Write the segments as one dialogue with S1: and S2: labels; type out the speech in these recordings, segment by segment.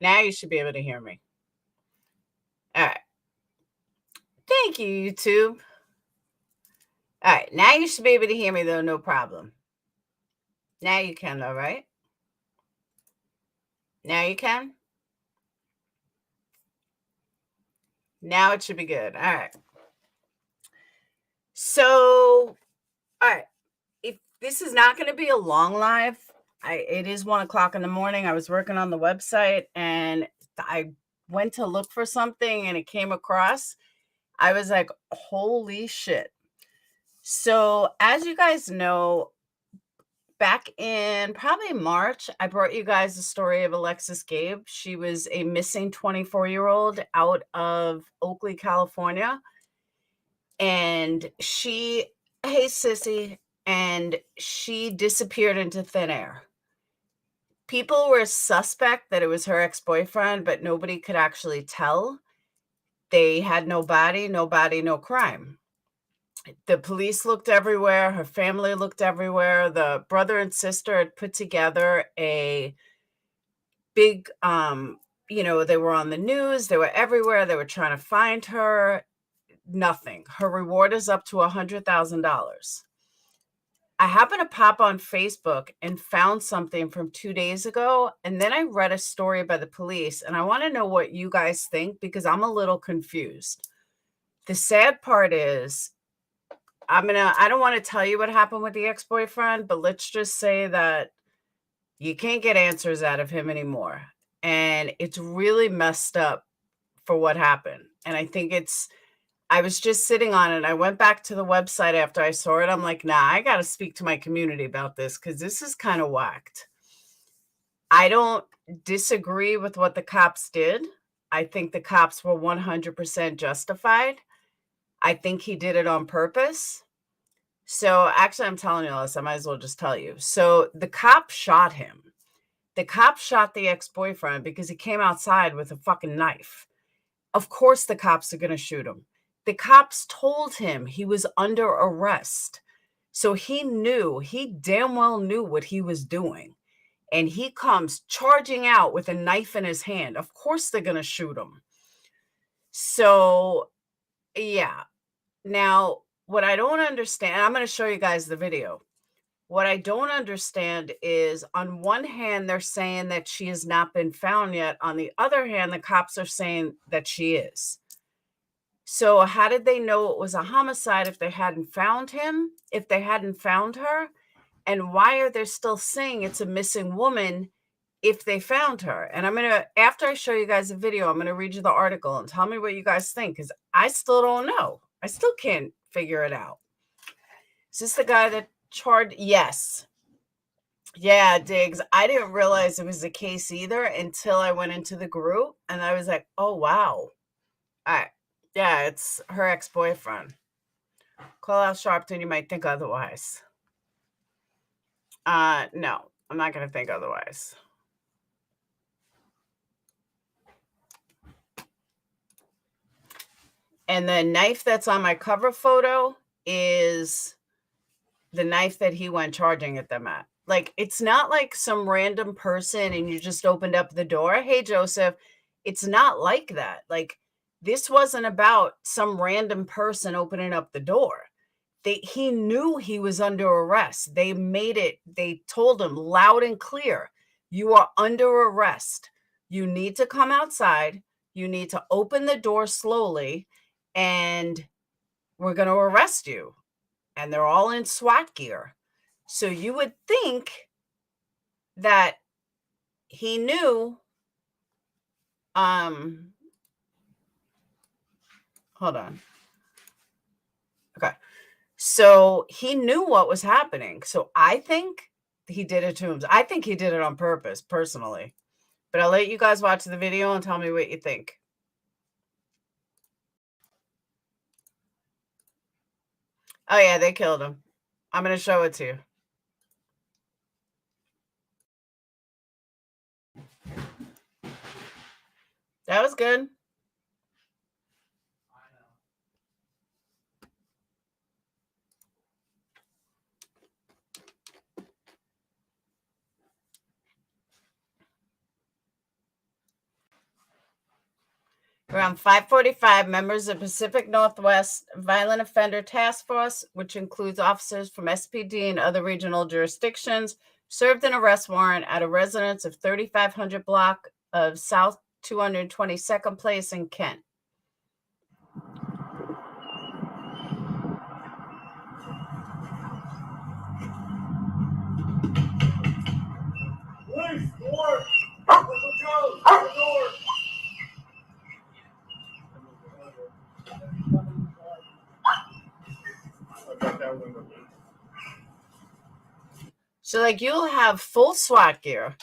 S1: Now you should be able to hear me. All right. Thank you, YouTube. All right. Now you should be able to hear me, though. No problem. Now you can, though, right? Now you can. Now it should be good. All right. So, all right. If this is not going to be a long live, it is 1:00 in the morning. I was working on the website and I went to look for something and it came across. I was like, holy shit. So, as you guys know, back in probably March, I brought you guys the story of Alexis Gabe. She was a missing 24-year-old out of Oakley, California. And hey, sissy, and she disappeared into thin air. People were suspect that it was her ex-boyfriend, but nobody could actually tell. They had no body, no crime. The police looked everywhere. Her family looked everywhere. The brother and sister had put together a big, they were on the news. They were everywhere. They were trying to find her. Nothing. Her reward is up to $100,000. I happened to pop on Facebook and found something from 2 days ago, and then I read a story by the police, and I wanna know what you guys think because I'm a little confused. The sad part is I don't wanna tell you what happened with the ex-boyfriend, but let's just say that you can't get answers out of him anymore, and it's really messed up for what happened, and I was just sitting on it. I went back to the website after I saw it. I'm like, nah, I got to speak to my community about this because this is kind of whacked. I don't disagree with what the cops did. I think the cops were 100% justified. I think he did it on purpose. So actually, I'm telling you this. I might as well just tell you. So the cop shot him. The cop shot the ex-boyfriend because he came outside with a fucking knife. Of course, the cops are going to shoot him. The cops told him he was under arrest. So he damn well knew what he was doing. And he comes charging out with a knife in his hand. Of course they're going to shoot him. So, yeah. Now, what I don't understand, I'm going to show you guys the video. What I don't understand is on one hand, they're saying that she has not been found yet. On the other hand, the cops are saying that she is. So how did they know it was a homicide if they hadn't found him, if they hadn't found her? And why are they still saying it's a missing woman if they found her? And after I show you guys the video, I'm going to read you the article and tell me what you guys think, because I still don't know. I still can't figure it out. Is this the guy that charged? Yes. Yeah, Diggs. I didn't realize it was the case either until I went into the group and I was like, oh, wow. All right. Yeah, it's her ex-boyfriend. Call out Sharpton, you might think otherwise. No, I'm not going to think otherwise. And the knife that's on my cover photo is the knife that he went charging at them at. Like, it's not like some random person and you just opened up the door. Hey, Joseph. It's not like that. Like, this wasn't about some random person opening up the door. He knew he was under arrest. They told him loud and clear, you are under arrest. You need to come outside. You need to open the door slowly, and we're going to arrest you. And they're all in SWAT gear. So you would think that he knew, hold on. Okay. So he knew what was happening. So I think he did it to him. I think he did it on purpose, personally. But I'll let you guys watch the video and tell me what you think. Oh, yeah, they killed him. I'm going to show it to you. That was good. Around 5:45, members of Pacific Northwest Violent Offender Task Force, which includes officers from SPD and other regional jurisdictions, served an arrest warrant at a residence of 3500 block of South 222nd Place in Kent.
S2: Police, door! Let's go! The door!
S1: So, like, you'll have full SWAT gear.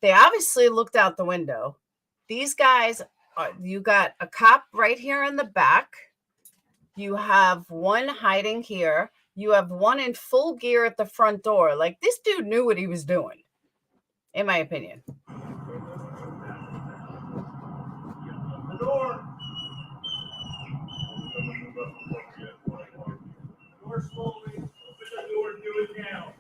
S1: They obviously looked out the window. These guys, you got a cop right here in the back. You have one hiding here. You have one in full gear at the front door. Like, this dude knew what he was doing, in my opinion.
S2: The door! Door slowly. Open the door and do it now.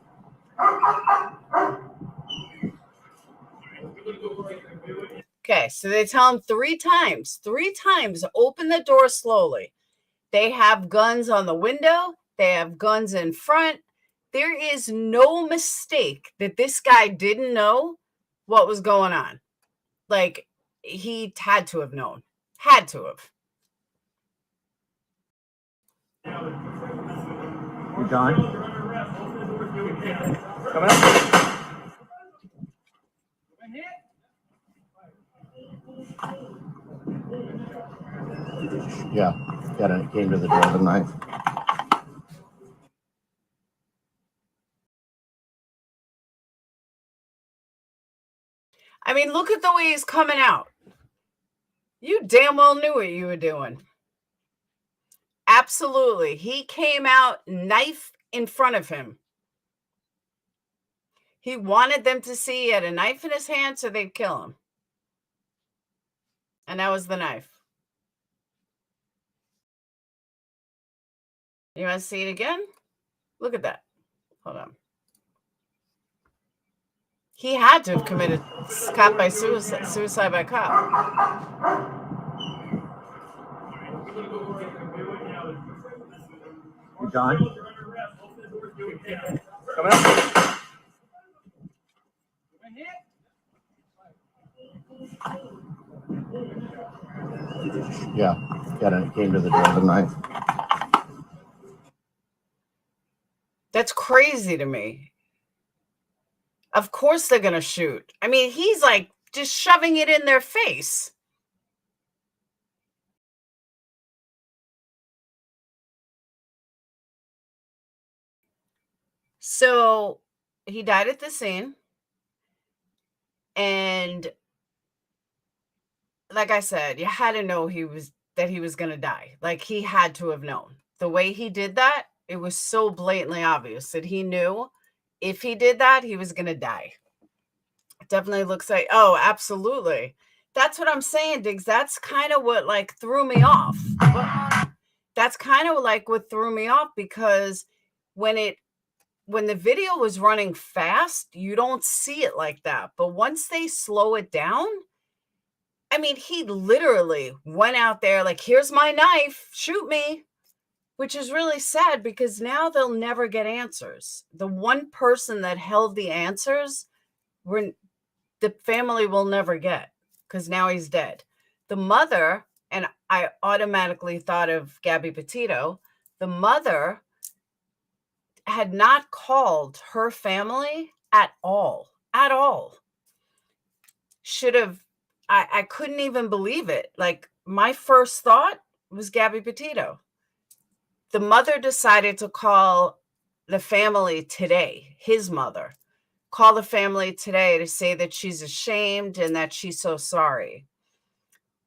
S1: Okay, so they tell him 3 times, open the door slowly. They have guns on the window. They have guns in front. There is no mistake that this guy didn't know what was going on. Like, he had to have known. Had to have.
S3: John? Coming up. Yeah, came to the door with a knife.
S1: I mean, look at the way he's coming out. You damn well knew what you were doing. Absolutely. He came out, knife in front of him. He wanted them to see he had a knife in his hand so they'd kill him. And that was the knife. You want to see it again? Look at that. Hold on. He had to have committed cop by suicide by cop.
S3: John? Coming up. Yeah, came to the door with a knife.
S1: That's crazy to me. Of course they're going to shoot. I mean, he's like just shoving it in their face. So he died at the scene. And like I said, you had to know that he was going to die. Like, he had to have known. The way he did that, it was so blatantly obvious that he knew if he did that, he was going to die. It definitely looks like, oh, absolutely. That's what I'm saying, Diggs. That's kind of what like threw me off. That's kind of like what threw me off, because when the video was running fast, you don't see it like that. But once they slow it down, I mean, he literally went out there like, here's my knife, shoot me, which is really sad because now they'll never get answers. The one person that held the answers, the family will never get, because now he's dead. The mother, and I automatically thought of Gabby Petito, the mother had not called her family at all. Should have. I couldn't even believe it. Like, my first thought was Gabby Petito. The mother decided to call the family today, his mother, call the family today to say that she's ashamed and that she's so sorry.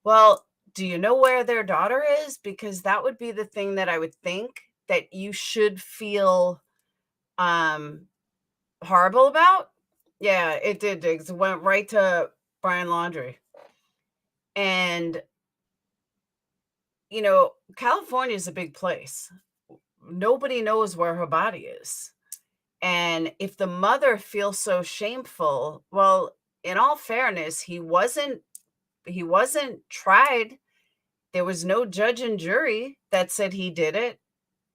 S1: Well, do you know where their daughter is? Because that would be the thing that I would think that you should feel horrible about. Yeah, it did, Diggs. It went right to Brian Laundrie. And, you know, California is a big place. Nobody knows where her body is. And if the mother feels so shameful, well, in all fairness, he wasn't tried. There was no judge and jury that said he did it.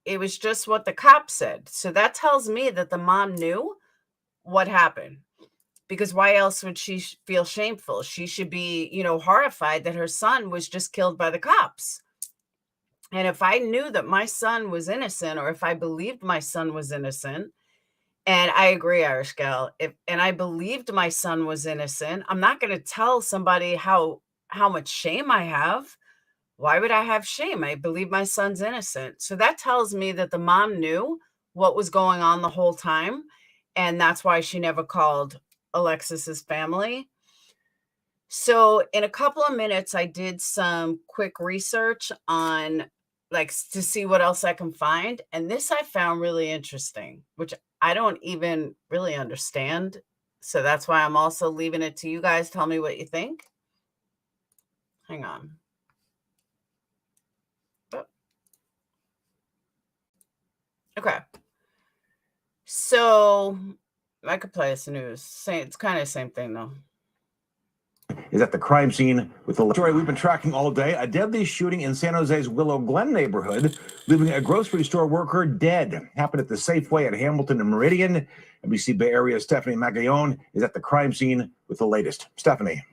S1: It was just what the cop said. So that tells me that the mom knew what happened, because why else would she feel shameful? She should be, horrified that her son was just killed by the cops. And if I knew that my son was innocent, or if I believed my son was innocent, and I agree, Irish Gal, and I believed my son was innocent, I'm not going to tell somebody how much shame I have. Why would I have shame? I believe my son's innocent. So that tells me that the mom knew what was going on the whole time. And that's why she never called Alexis's family. So in a couple of minutes, I did some quick research on to see what else I can find. And this I found really interesting, which I don't even really understand. So that's why I'm also leaving it to you guys. Tell me what you think. Hang on. Okay. So I could play us news. It's kind of the same thing, though.
S4: Is at the crime scene with the story we've been tracking all day. A deadly shooting in San Jose's Willow Glen neighborhood, leaving a grocery store worker dead. Happened at the Safeway at Hamilton and Meridian. NBC Bay Area Stephanie Magallon is at the crime scene with the latest. Stephanie.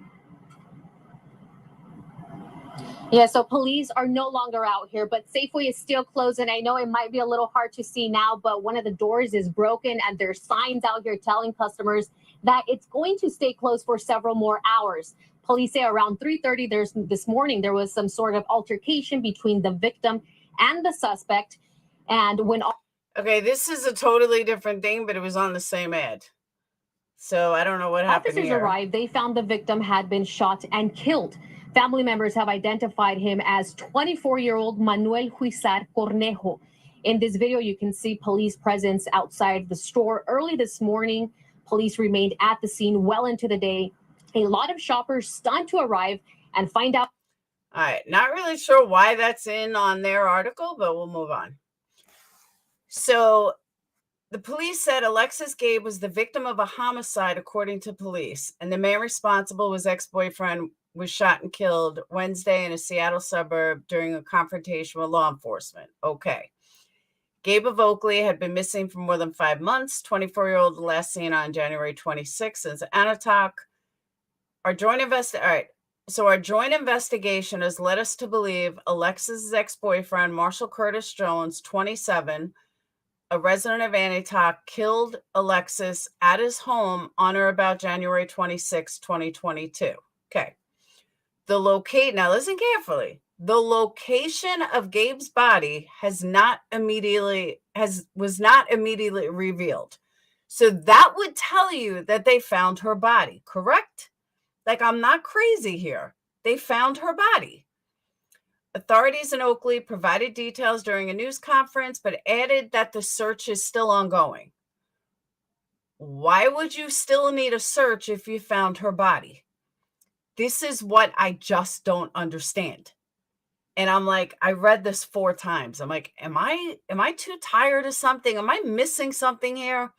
S5: Yeah, so police are no longer out here, but Safeway is still closed. And I know it might be a little hard to see now, but one of the doors is broken and there's signs out here telling customers that it's going to stay closed for several more hours. Police say around 3:30 this morning, there was some sort of altercation between the victim and the suspect. And when...
S1: Okay, this is a totally different thing, but it was on the same ad. So I don't know what happened
S5: officers
S1: here.
S5: arrived, they found the victim had been shot and killed. Family members have identified him as 24-year-old Manuel Huizar Cornejo. In this video, you can see police presence outside the store. Early this morning, police remained at the scene well into the day. A lot of shoppers stunned to arrive and find out.
S1: All right, not really sure why that's on their article, but we'll move on. So the police said Alexis Gabe was the victim of a homicide, according to police, and the man responsible was ex-boyfriend was shot and killed Wednesday in a Seattle suburb during a confrontation with law enforcement. Okay. Gabe of Oakley had been missing for more than 5 months. 24-year-old last seen on January 26th in Anatok. Our joint investigation has led us to believe Alexis' ex-boyfriend, Marshall Curtis Jones, 27, a resident of Anatok, killed Alexis at his home on or about January 26, 2022. Okay. Now listen carefully. The location of Gabe's body was not immediately revealed. So that would tell you that they found her body, correct? I'm not crazy here. They found her body. Authorities in Oakley provided details during a news conference, but added that the search is still ongoing. Why would you still need a search if you found her body? This is what I just don't understand. And I'm like, I read this 4 times. I'm like, am I too tired of something? Am I missing something here?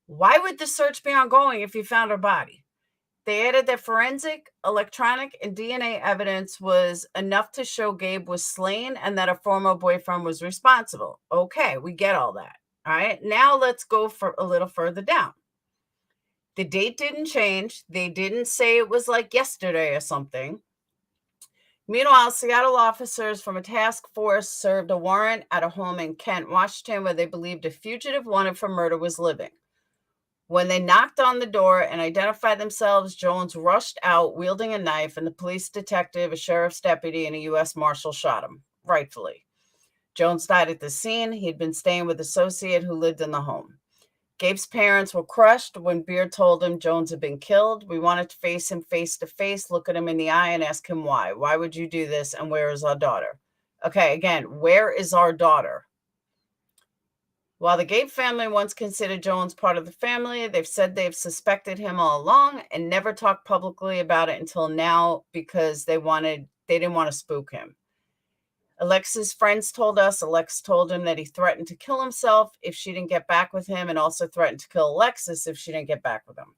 S1: Why would the search be ongoing if you found her body? They added that forensic, electronic, and DNA evidence was enough to show Gabe was slain and that a former boyfriend was responsible. Okay, we get all that. All right, now let's go for a little further down. The date didn't change. They didn't say it was like yesterday or something. Meanwhile, Seattle officers from a task force served a warrant at a home in Kent, Washington, where they believed a fugitive wanted for murder was living. When they knocked on the door and identified themselves, Jones rushed out wielding a knife, and the police detective, a sheriff's deputy, and a U.S. Marshal shot him, rightfully. Jones died at the scene. He'd been staying with an associate who lived in the home. Gabe's parents were crushed when Beard told him Jones had been killed. We wanted to face him face to face, look at him in the eye, and ask him why. Why would you do this, and where is our daughter? Okay, again, where is our daughter? While the Gabe family once considered Jones part of the family, they've said they've suspected him all along and never talked publicly about it until now because they didn't want to spook him. Alexis' friends told us Alex told him that he threatened to kill himself if she didn't get back with him, and also threatened to kill Alexis if she didn't get back with him.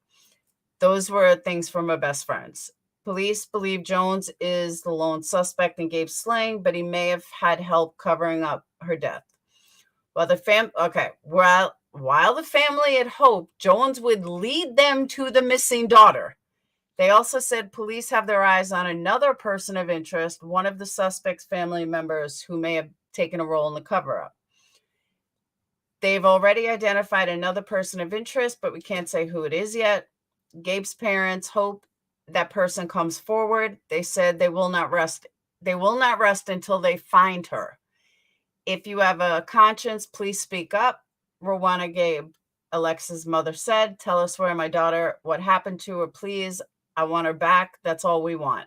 S1: Those were things from her best friends. Police believe Jones is the lone suspect in Gabe's slaying, but he may have had help covering up her death. While the family had hoped Jones would lead them to the missing daughter, they also said police have their eyes on another person of interest, one of the suspect's family members who may have taken a role in the cover-up. They've already identified another person of interest, but we can't say who it is yet. Gabe's parents hope that person comes forward. They said they will not rest. They will not rest until they find her. If you have a conscience, please speak up. Rowana Gabe, Alexis' mother said, tell us where my daughter, what happened to her, please. I want her back. That's all we want.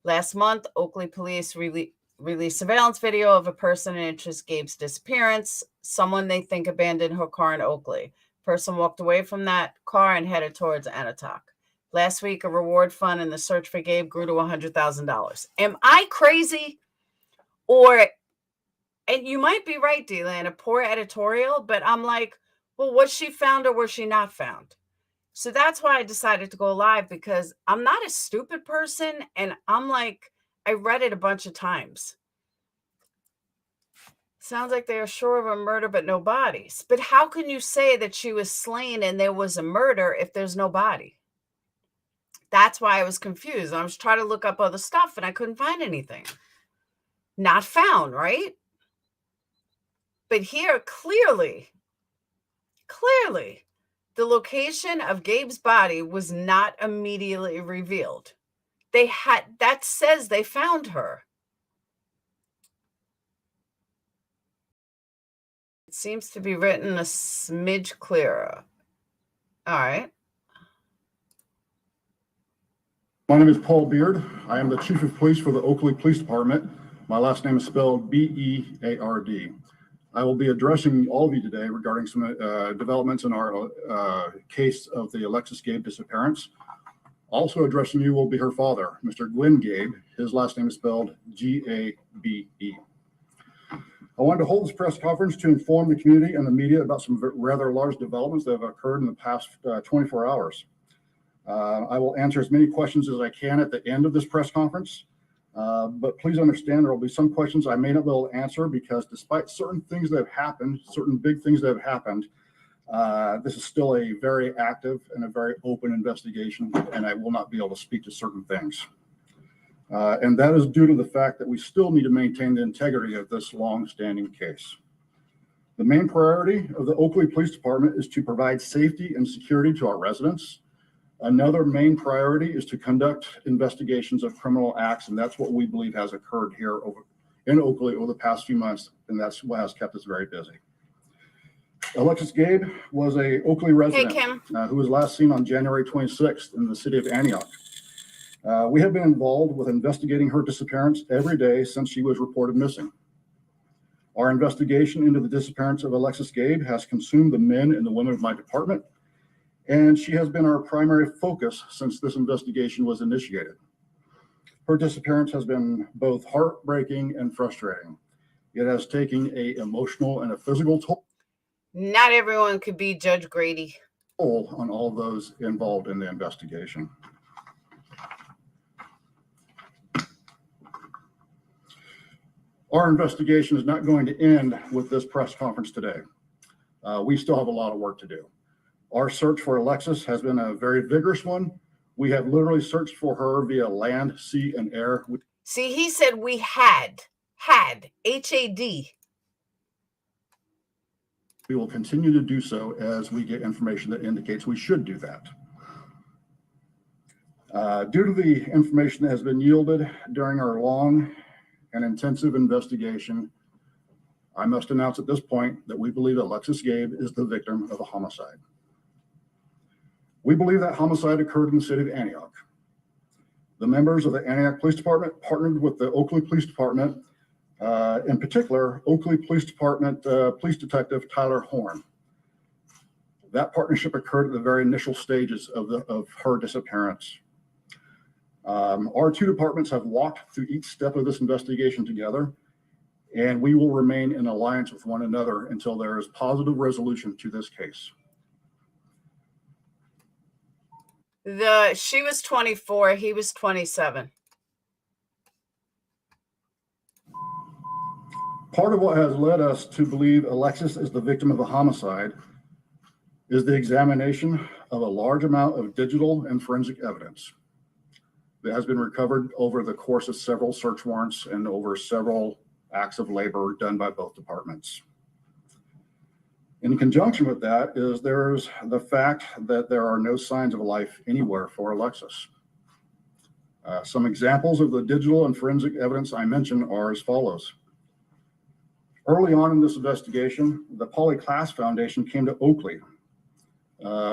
S1: Last month, Oakley police released surveillance video of a person in interest Gabe's disappearance. Someone they think abandoned her car in Oakley. Person walked away from that car and headed towards Anatoc. Last week, a reward fund in the search for Gabe grew to $100,000. Am I crazy? And you might be right, D-Land, a poor editorial, but I'm like, well, was she found or was she not found? So that's why I decided to go live, because I'm not a stupid person. And I'm like, I read it a bunch of times. Sounds like they are sure of a murder, but no bodies. But how can you say that she was slain and there was a murder if there's no body? That's why I was confused. I was trying to look up other stuff and I couldn't find anything. Not found, right? But here, clearly, the location of Gabe's body was not immediately revealed. That says they found her. It seems to be written a smidge clearer. All right.
S6: My name is Paul Beard. I am the Chief of Police for the Oakley Police Department. My last name is spelled B-E-A-R-D. I will be addressing all of you today regarding some developments in our case of the Alexis Gabe disappearance. Also addressing you will be her father, Mr. Glenn Gabe. His last name is spelled G-A-B-E. I wanted to hold this press conference to inform the community and the media about some rather large developments that have occurred in the past 24 hours. I will answer as many questions as I can at the end of this press conference. But please understand there will be some questions I may not be able to answer, because despite certain things that have happened, certain big things that have happened, this is still a very active and a very open investigation, and I will not be able to speak to certain things. And that is due to the fact that we still need to maintain the integrity of this long-standing case. The main priority of the Oakley Police Department is to provide safety and security to our residents. Another main priority is to conduct investigations of criminal acts, and that's what we believe has occurred here in Oakley over the past few months, and that's what has kept us very busy. Alexis Gabe was a Oakley resident who was last seen on January 26th in the city of Antioch. We have been involved with investigating her disappearance every day since she was reported missing. Our investigation into the disappearance of Alexis Gabe has consumed the men and the women of my department, and she has been our primary focus since this investigation was initiated. Her disappearance has been both heartbreaking and frustrating. It has taken an emotional and a physical toll.
S1: Not everyone could be Judge Grady.
S6: On all those involved in the investigation. Our investigation is not going to end with this press conference today. We still have a lot of work to do. Our search for Alexis has been a very vigorous one. We have literally searched for her via land, sea, and air.
S1: See, he said we had, H-A-D.
S6: We will continue to do so as we get information that indicates we should do that. Due to the information that has been yielded during our long and intensive investigation, I must announce at this point that we believe Alexis Gabe is the victim of a homicide. We believe that homicide occurred in the city of Antioch. The members of the Antioch Police Department partnered with the Oakley Police Department, in particular, Oakley Police Department Police Detective Tyler Horn. That partnership occurred at the very initial stages of her disappearance. Our two departments have walked through each step of this investigation together, and we will remain in alliance with one another until there is positive resolution to this case.
S1: She was 24, he was 27.
S6: Part of what has led us to believe Alexis is the victim of a homicide is the examination of a large amount of digital and forensic evidence that has been recovered over the course of several search warrants and over several acts of labor done by both departments. In conjunction with that there's the fact that there are no signs of life anywhere for Alexis. Some examples of the digital and forensic evidence I mentioned are as follows. Early on in this investigation, the Polly Klaas Foundation came to Oakley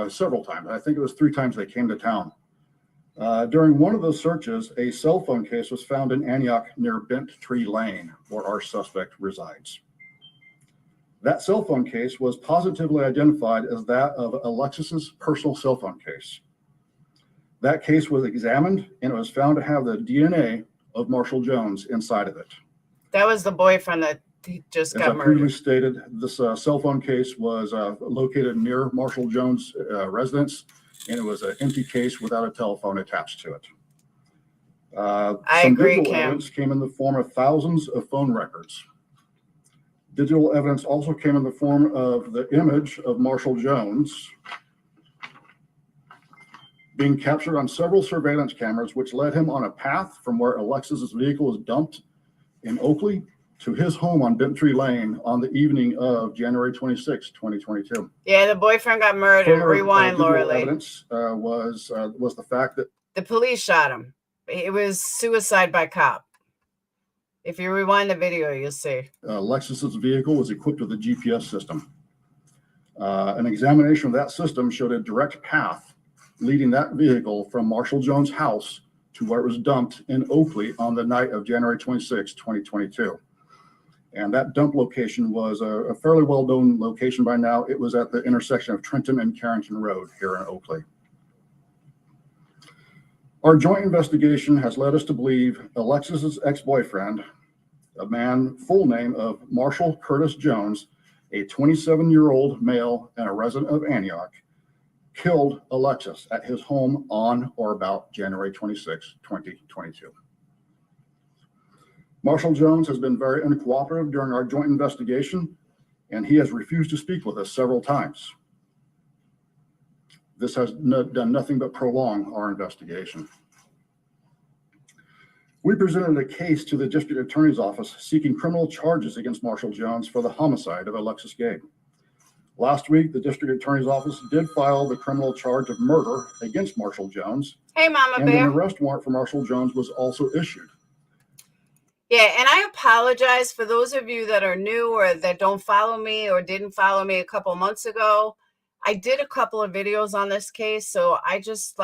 S6: several times. I think it was 3 times they came to town. During one of those searches, a cell phone case was found in Antioch near Bent Tree Lane, where our suspect resides. That cell phone case was positively identified as that of Alexis's personal cell phone case. That case was examined and it was found to have the DNA of Marshall Jones inside of it.
S1: That was the boyfriend that just got
S6: As I
S1: murdered.
S6: previously stated, this cell phone case was located near Marshall Jones' residence, and it was an empty case without a telephone attached to it.
S1: I
S6: Some
S1: agree,
S6: digital
S1: Cam.
S6: evidence came in the form of thousands of phone records. Digital evidence also came in the form of the image of Marshall Jones being captured on several surveillance cameras, which led him on a path from where Alexis's vehicle was dumped in Oakley to his home on Bent Tree Lane on the evening of January 26, 2022.
S1: Yeah, the boyfriend got murdered.
S6: Further,
S1: Rewind,
S6: digital
S1: Laura Lee.
S6: evidence was the fact that
S1: The police shot him. It was suicide by cop. If you rewind the video, you'll see.
S6: Alexis's vehicle was equipped with a GPS system. An examination of that system showed a direct path leading that vehicle from Marshall Jones' house to where it was dumped in Oakley on the night of January 26, 2022. And that dump location was a fairly well-known location by now. It was at the intersection of Trenton and Carrington Road here in Oakley. Our joint investigation has led us to believe Alexis's ex-boyfriend, a man full name of Marshall Curtis Jones, a 27-year-old male and a resident of Antioch, killed Alexis at his home on or about January 26, 2022. Marshall Jones has been very uncooperative during our joint investigation, and he has refused to speak with us several times. This has done nothing but prolong our investigation. We presented a case to the district attorney's office seeking criminal charges against Marshall Jones for the homicide of Alexis Gabe. Last week, the district attorney's office did file the criminal charge of murder against Marshall Jones.
S1: Hey, Mama
S6: and
S1: Bear.
S6: an arrest warrant for Marshall Jones was also issued.
S1: Yeah, and I apologize for those of you that are new or that don't follow me or didn't follow me a couple months ago. I did a couple of videos on this case, so I just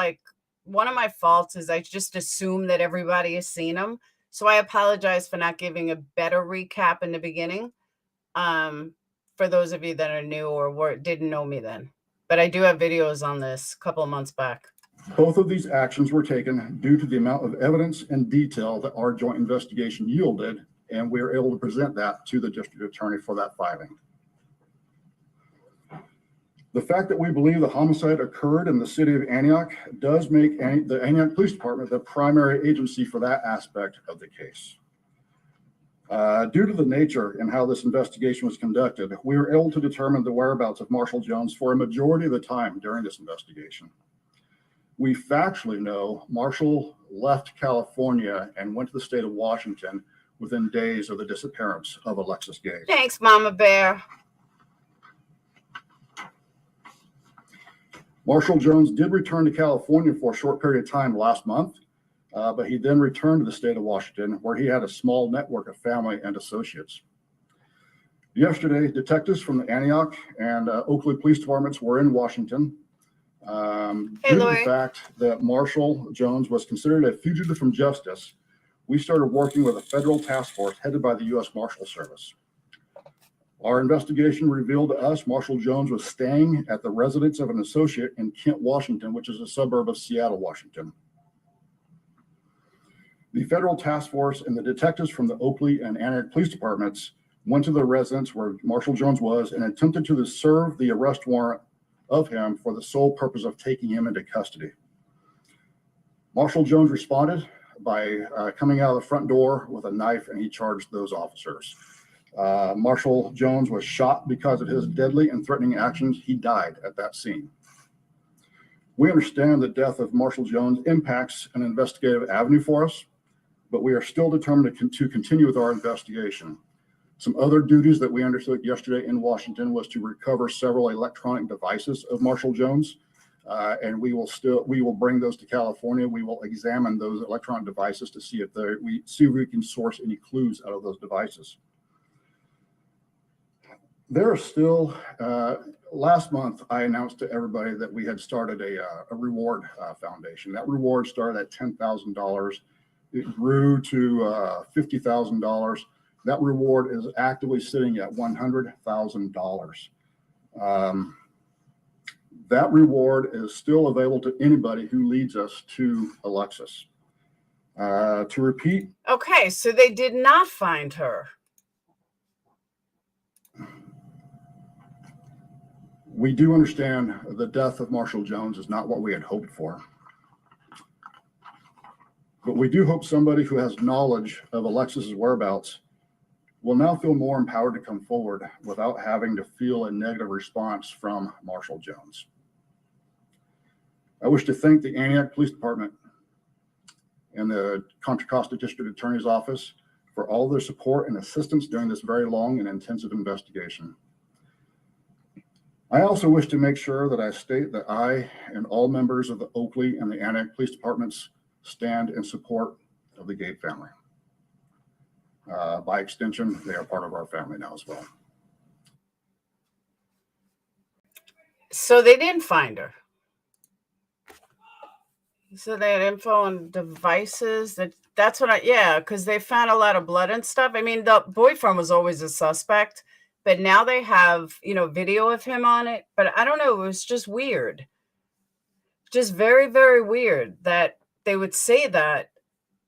S1: one of my faults is I just assume that everybody has seen them. So I apologize for not giving a better recap in the beginning. For those of you that are new or didn't know me then. But I do have videos on this a couple of months back.
S6: Both of these actions were taken due to the amount of evidence and detail that our joint investigation yielded, and we were able to present that to the district attorney for that filing. The fact that we believe the homicide occurred in the city of Antioch does make the Antioch Police Department the primary agency for that aspect of the case. Due to the nature and how this investigation was conducted, we were able to determine the whereabouts of Marshall Jones for a majority of the time during this investigation. We factually know Marshall left California and went to the state of Washington within days of the disappearance of Alexis Gabe.
S1: Thanks, Mama Bear.
S6: Marshall Jones did return to California for a short period of time last month, but he then returned to the state of Washington, where he had a small network of family and associates. Yesterday, detectives from the Antioch and Oakley Police Departments were in Washington. Due to the fact that Marshall Jones was considered a fugitive from justice, we started working with a federal task force headed by the U.S. Marshal Service. Our investigation revealed to us Marshall Jones was staying at the residence of an associate in Kent, Washington, which is a suburb of Seattle, Washington. The federal task force and the detectives from the Oakley and Antioch Police Departments went to the residence where Marshall Jones was and attempted to serve the arrest warrant of him for the sole purpose of taking him into custody. Marshall Jones responded by coming out of the front door with a knife, and he charged those officers. Marshall Jones was shot because of his deadly and threatening actions. He died at that scene. We understand the death of Marshall Jones impacts an investigative avenue for us, but we are still determined to continue with our investigation. Some other duties that we undertook yesterday in Washington was to recover several electronic devices of Marshall Jones, and we will bring those to California. We will examine those electronic devices to see if we can source any clues out of those devices. There are still, last month, I announced to everybody that we had started a reward foundation. That reward started at $10,000. It grew to $50,000. That reward is actively sitting at $100,000. That reward is still available to anybody who leads us to Alexis. To repeat.
S1: Okay, so they did not find her.
S6: We do understand the death of Marshall Jones is not what we had hoped for. But we do hope somebody who has knowledge of Alexis's whereabouts will now feel more empowered to come forward without having to feel a negative response from Marshall Jones. I wish to thank the Antioch Police Department and the Contra Costa District Attorney's Office for all their support and assistance during this very long and intensive investigation. I also wish to make sure that I state that I and all members of the Oakley and the Antioch Police Departments stand in support of the Gabe family. By extension, they are part of our family now as well.
S1: So they didn't find her. So they had info on devices. That's what because they found a lot of blood and stuff. I mean, the boyfriend was always a suspect, but now they have, video of him on it. But I don't know. It was just weird. Just very, very weird that they would say that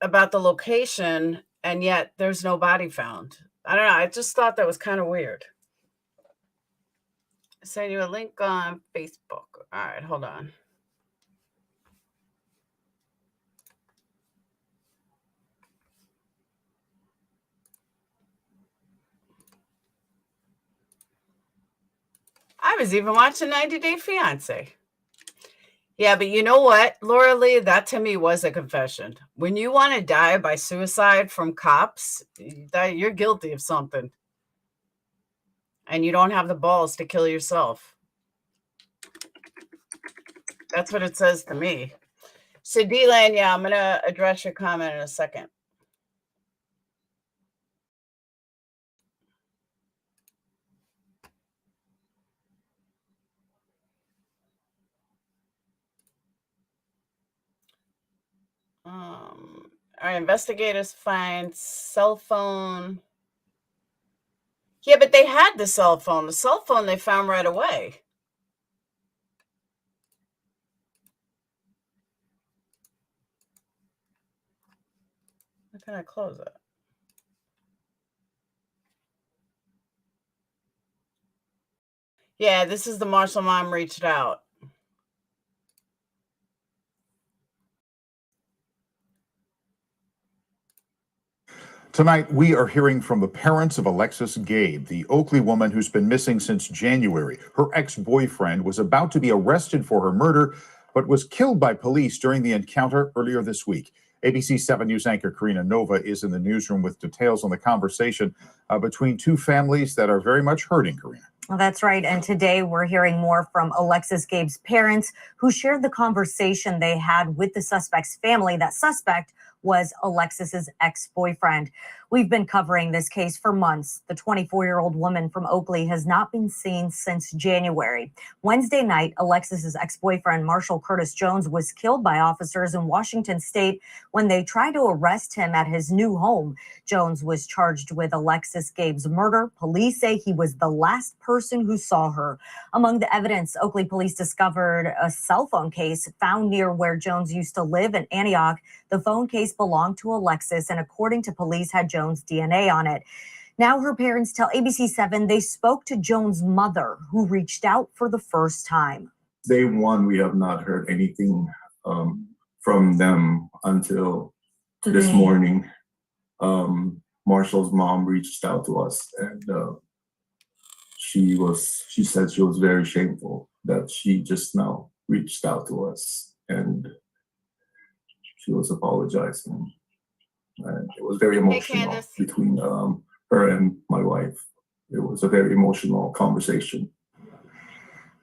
S1: about the location, and yet there's no body found. I don't know. I just thought that was kind of weird. I sent you a link on Facebook. All right, hold on. I was even watching 90 Day Fiancé. Yeah, but you know what, Laura Lee, that to me was a confession. When you want to die by suicide from cops, that you're guilty of something. And you don't have the balls to kill yourself. That's what it says to me. So, D-Lan, I'm going to address your comment in a second. Our investigators find cell phone. Yeah, but they had the cell phone. The cell phone they found right away. How can I close it? Yeah, this is the Marshall mom reached out.
S7: Tonight, we are hearing from the parents of Alexis Gabe, the Oakley woman who's been missing since January. Her ex-boyfriend was about to be arrested for her murder, but was killed by police during the encounter earlier this week. ABC 7 News anchor Karina Nova is in the newsroom with details on the conversation between two families that are very much hurting, Karina.
S8: Well, that's right. And today we're hearing more from Alexis Gabe's parents, who shared the conversation they had with the suspect's family. That suspect was Alexis's ex-boyfriend. We've been covering this case for months. The 24-year-old woman from Oakley has not been seen since January. Wednesday night, Alexis's ex-boyfriend, Marshall Curtis Jones, was killed by officers in Washington state when they tried to arrest him at his new home. Jones was charged with Alexis Gabe's murder. Police say he was the last person who saw her. Among the evidence, Oakley police discovered a cell phone case found near where Jones used to live in Antioch. The phone case belonged to Alexis, and according to police, had Jones' DNA on it. Now her parents tell ABC 7 they spoke to Jones' mother, who reached out for the first time.
S9: Day one, we have not heard anything from them until this morning. Marshall's mom reached out to us, and she said she was very shameful that she just now reached out to us, and she was apologizing. And it was very emotional between her and my wife. It was a very emotional conversation.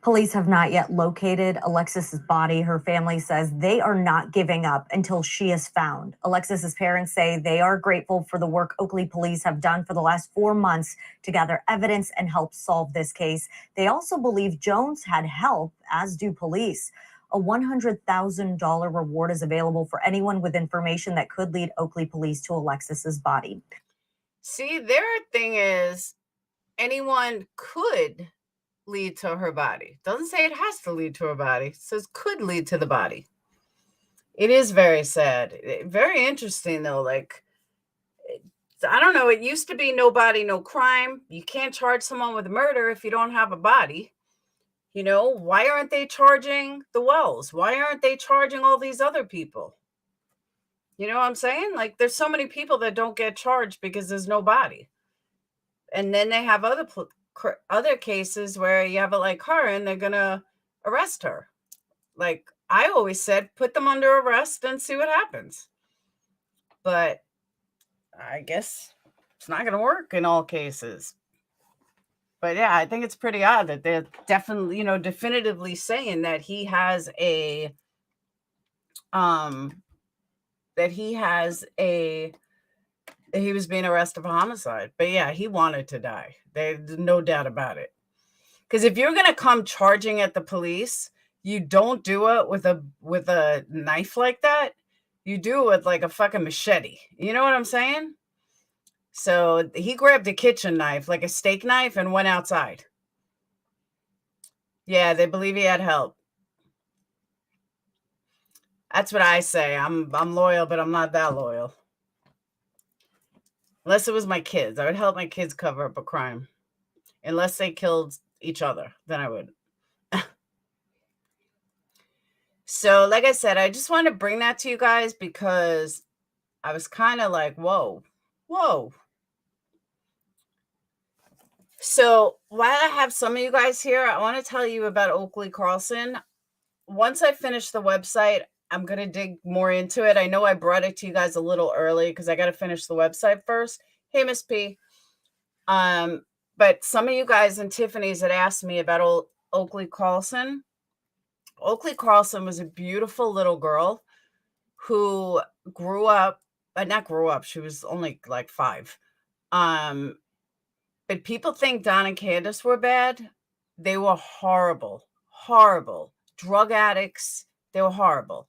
S8: Police have not yet located Alexis's body. Her family says they are not giving up until she is found. Alexis's parents say they are grateful for the work Oakley police have done for the last 4 months to gather evidence and help solve this case. They also believe Jones had help, as do police. A $100,000 reward is available for anyone with information that could lead Oakley police to Alexis's body.
S1: See, their thing is anyone could lead to her body. Doesn't say it has to lead to her body. It says could lead to the body. It is very sad. Very interesting though. Like, I don't know. It used to be no body, no crime. You can't charge someone with murder if you don't have a body. You know, why aren't they charging the Wells? Why aren't they charging all these other people? You know what I'm saying? Like, there's so many people that don't get charged because there's no body. And then they have other cases where you have it like her and they're going to arrest her. Like I always said, put them under arrest and see what happens. But I guess it's not going to work in all cases. But yeah, I think it's pretty odd that they're definitely, you know, definitively saying that he has a, that he was being arrested for homicide. But yeah, he wanted to die. There's no doubt about it. Because if you're going to come charging at the police, you don't do it with a knife like that. You do it with like a fucking machete. You know what I'm saying? So he grabbed a kitchen knife, like a steak knife, and went outside. Yeah, they believe he had help. That's what I say. I'm loyal, but I'm not that loyal. Unless it was my kids. I would help my kids cover up a crime. Unless they killed each other, then I would. So, like I said, I just want to bring that to you guys because I was kind of like, whoa. So, while I have some of you guys here, I want to tell you about Oakley Carlson. Once I finish the website, I'm going to dig more into it. I know I brought it to you guys a little early because I got to finish the website first. Hey, Miss P. But some of you guys and Tiffany's had asked me about Oakley Carlson. Oakley Carlson was a beautiful little girl who grew up, not grew up, she was only like 5. But people think Don and Candace were bad. They were horrible. Drug addicts. They were horrible.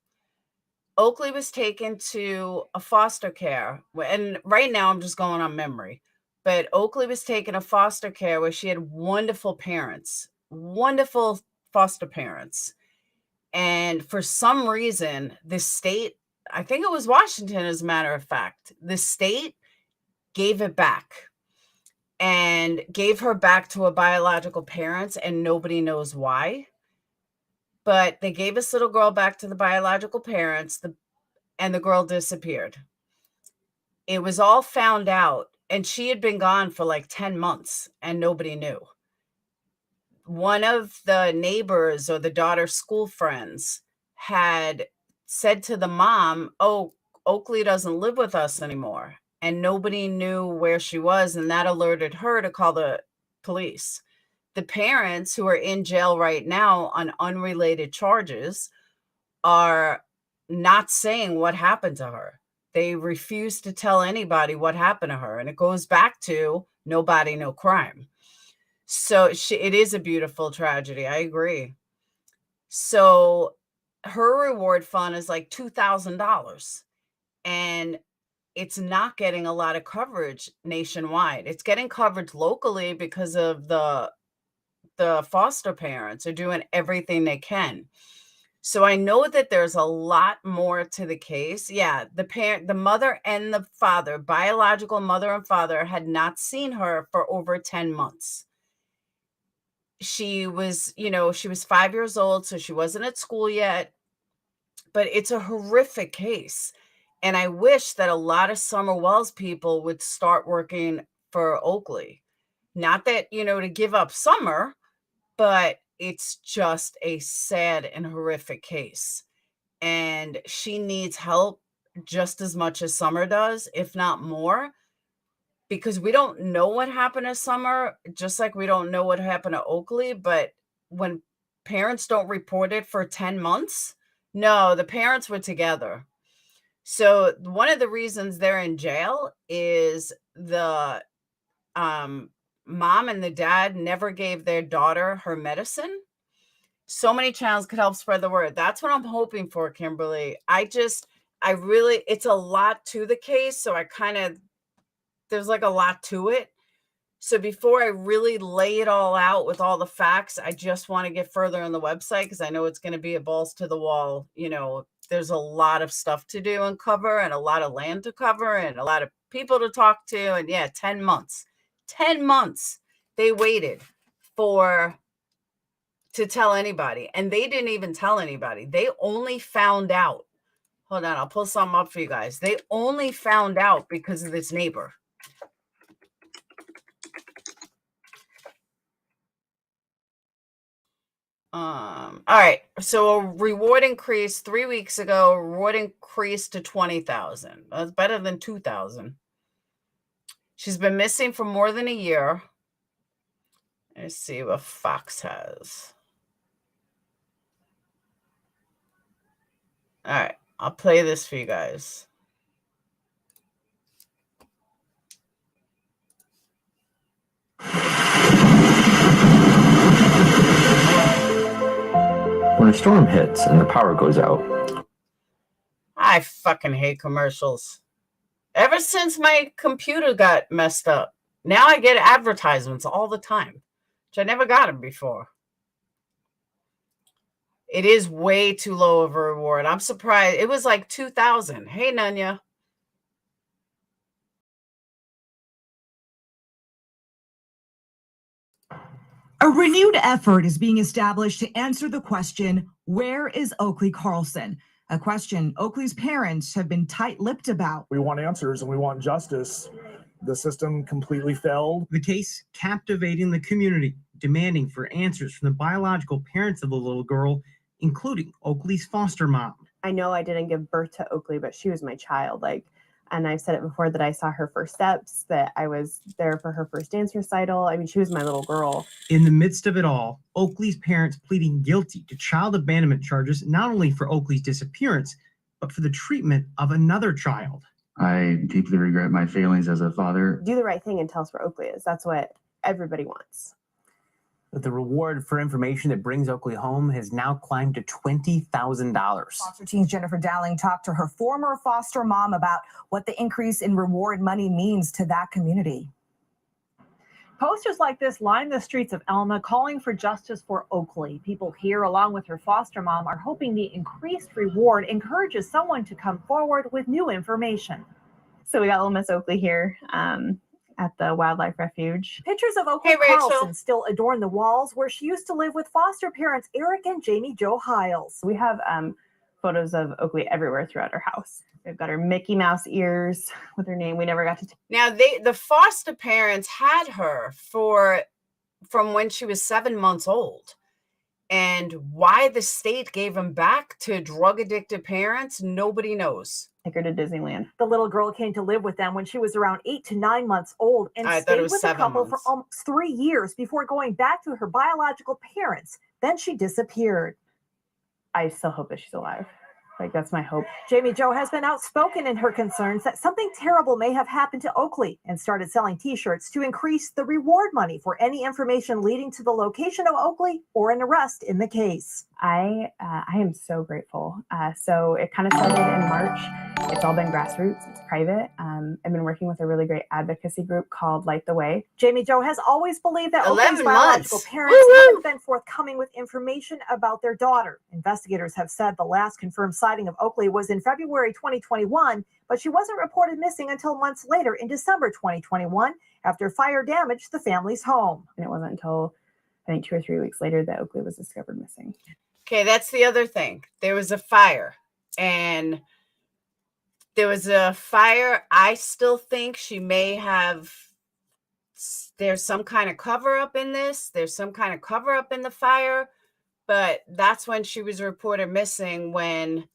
S1: Oakley was taken to a foster care. And right now I'm just going on memory. But Oakley was taken to foster care where she had wonderful parents. Wonderful foster parents. And for some reason, the state, I think it was Washington, as a matter of fact, the state gave it back and gave her back to her biological parents, and nobody knows why. But they gave this little girl back to the biological parents, and the girl disappeared. It was all found out, and she had been gone for like 10 months, and nobody knew. One of the neighbors or the daughter's school friends had said to the mom, oh, Oakley doesn't live with us anymore. And nobody knew where she was. And that alerted her to call the police. The parents who are in jail right now on unrelated charges are not saying what happened to her. They refuse to tell anybody what happened to her. And it goes back to no body, no crime. So it is a beautiful tragedy. I agree. So her reward fund is like $2,000, and it's not getting a lot of coverage nationwide. It's getting coverage locally because of the foster parents are doing everything they can. So I know that there's a lot more to the case. Yeah, the mother and the father, biological mother and father, had not seen her for over 10 months. She was 5 years old, so she wasn't at school yet. But it's a horrific case. And I wish that a lot of Summer Wells people would start working for Oakley. Not that, to give up Summer, but it's just a sad and horrific case. And she needs help just as much as Summer does, if not more, because we don't know what happened to Summer, just like we don't know what happened to Oakley. But when parents don't report it for 10 months, no, the parents were together. So one of the reasons they're in jail is the mom and the dad never gave their daughter her medicine. So many channels could help spread the word. That's what I'm hoping for, Kimberly. It's a lot to the case. So there's like a lot to it. So before I really lay it all out with all the facts, I just want to get further on the website because I know it's going to be a balls to the wall. There's a lot of stuff to do and cover and a lot of land to cover and a lot of people to talk to. And 10 months. 10 months they waited to tell anybody. And they didn't even tell anybody. They only found out. Hold on, I'll pull something up for you guys. They only found out because of this neighbor. All right. So a reward increased 3 weeks ago. Reward increased to 20,000. That's better than 2,000. She's been missing for more than a year. Let's see what Fox has. All right. I'll play this for you guys.
S10: When a storm hits and the power goes out.
S1: I fucking hate commercials. Ever since my computer got messed up, now I get advertisements all the time, which I never got them before. It is way too low of a reward. I'm surprised. It was like 2,000. Hey, Nanya.
S11: A renewed effort is being established to answer the question, where is Oakley Carlson? A question Oakley's parents have been tight-lipped about.
S12: We want answers and we want justice. The system completely failed.
S13: The case captivating the community, demanding for answers from the biological parents of the little girl, including Oakley's foster mom.
S14: I know I didn't give birth to Oakley, but she was my child. And I've said it before that I saw her first steps, that I was there for her first dance recital. I mean, she was my little girl.
S13: In the midst of it all, Oakley's parents pleading guilty to child abandonment charges, not only for Oakley's disappearance, but for the treatment of another child.
S15: I deeply regret my failings as a father.
S14: Do the right thing and tell us where Oakley is. That's what everybody wants.
S10: But the reward for information that brings Oakley home has now climbed to $20,000.
S11: Foster Teen's Jennifer Dowling talked to her former foster mom about what the increase in reward money means to that community.
S16: Posters like this line the streets of Elma calling for justice for Oakley. People here, along with her foster mom, are hoping the increased reward encourages someone to come forward with new information.
S14: So we got little Miss Oakley here at the wildlife refuge.
S11: Pictures of Oakley Carlson still adorn the walls where she used to live with foster parents Eric and Jamie Jo Hiles.
S14: We have photos of Oakley everywhere throughout her house. We've got her Mickey Mouse ears with her name. We never got to.
S1: Now the foster parents had her from when she was 7 months old, and why the state gave them back to drug addicted parents, nobody knows.
S14: Take her to Disneyland.
S11: The little girl came to live with them when she was around 8 to 9 months old and stayed with the couple for almost 3 years before going back to her biological parents. Then she disappeared.
S14: I still hope that she's alive. That's my hope.
S11: Jamie Jo has been outspoken in her concerns that something terrible may have happened to Oakley and started selling T-shirts to increase the reward money for any information leading to the location of Oakley or an arrest in the case.
S14: I am so grateful. So it kind of started in March. It's all been grassroots. It's private. I've been working with a really great advocacy group called Light the Way.
S11: Jamie Jo has always believed that Oakley's
S1: 11
S11: biological
S1: months.
S11: parents haven't been forthcoming with information about their daughter. Investigators have said the last confirmed sighting of Oakley was in February 2021, but she wasn't reported missing until months later in December 2021 after fire damaged the family's home.
S14: And it wasn't until I think 2 or 3 weeks later that Oakley was discovered missing.
S1: Okay, that's the other thing. There was a fire. And there was a fire. I still think she may have, there's some kind of cover up in this. There's some kind of cover up in the fire. But that's when she was reported missing, when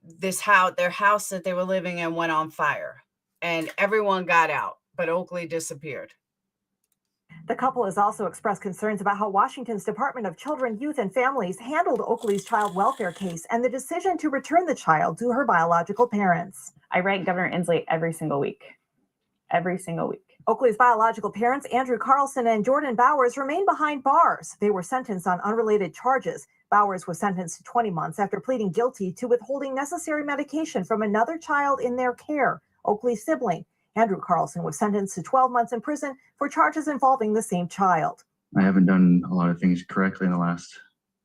S1: their house that they were living in went on fire and everyone got out, but Oakley disappeared.
S11: The couple has also expressed concerns about how Washington's Department of Children, Youth, and Families handled Oakley's child welfare case and the decision to return the child to her biological parents.
S14: I write Governor Inslee every single week. Every single week.
S11: Oakley's biological parents, Andrew Carlson and Jordan Bowers, remain behind bars. They were sentenced on unrelated charges. Bowers was sentenced to 20 months after pleading guilty to withholding necessary medication from another child in their care, Oakley's sibling. Andrew Carlson was sentenced to 12 months in prison for charges involving the same child.
S15: I haven't done a lot of things correctly in the last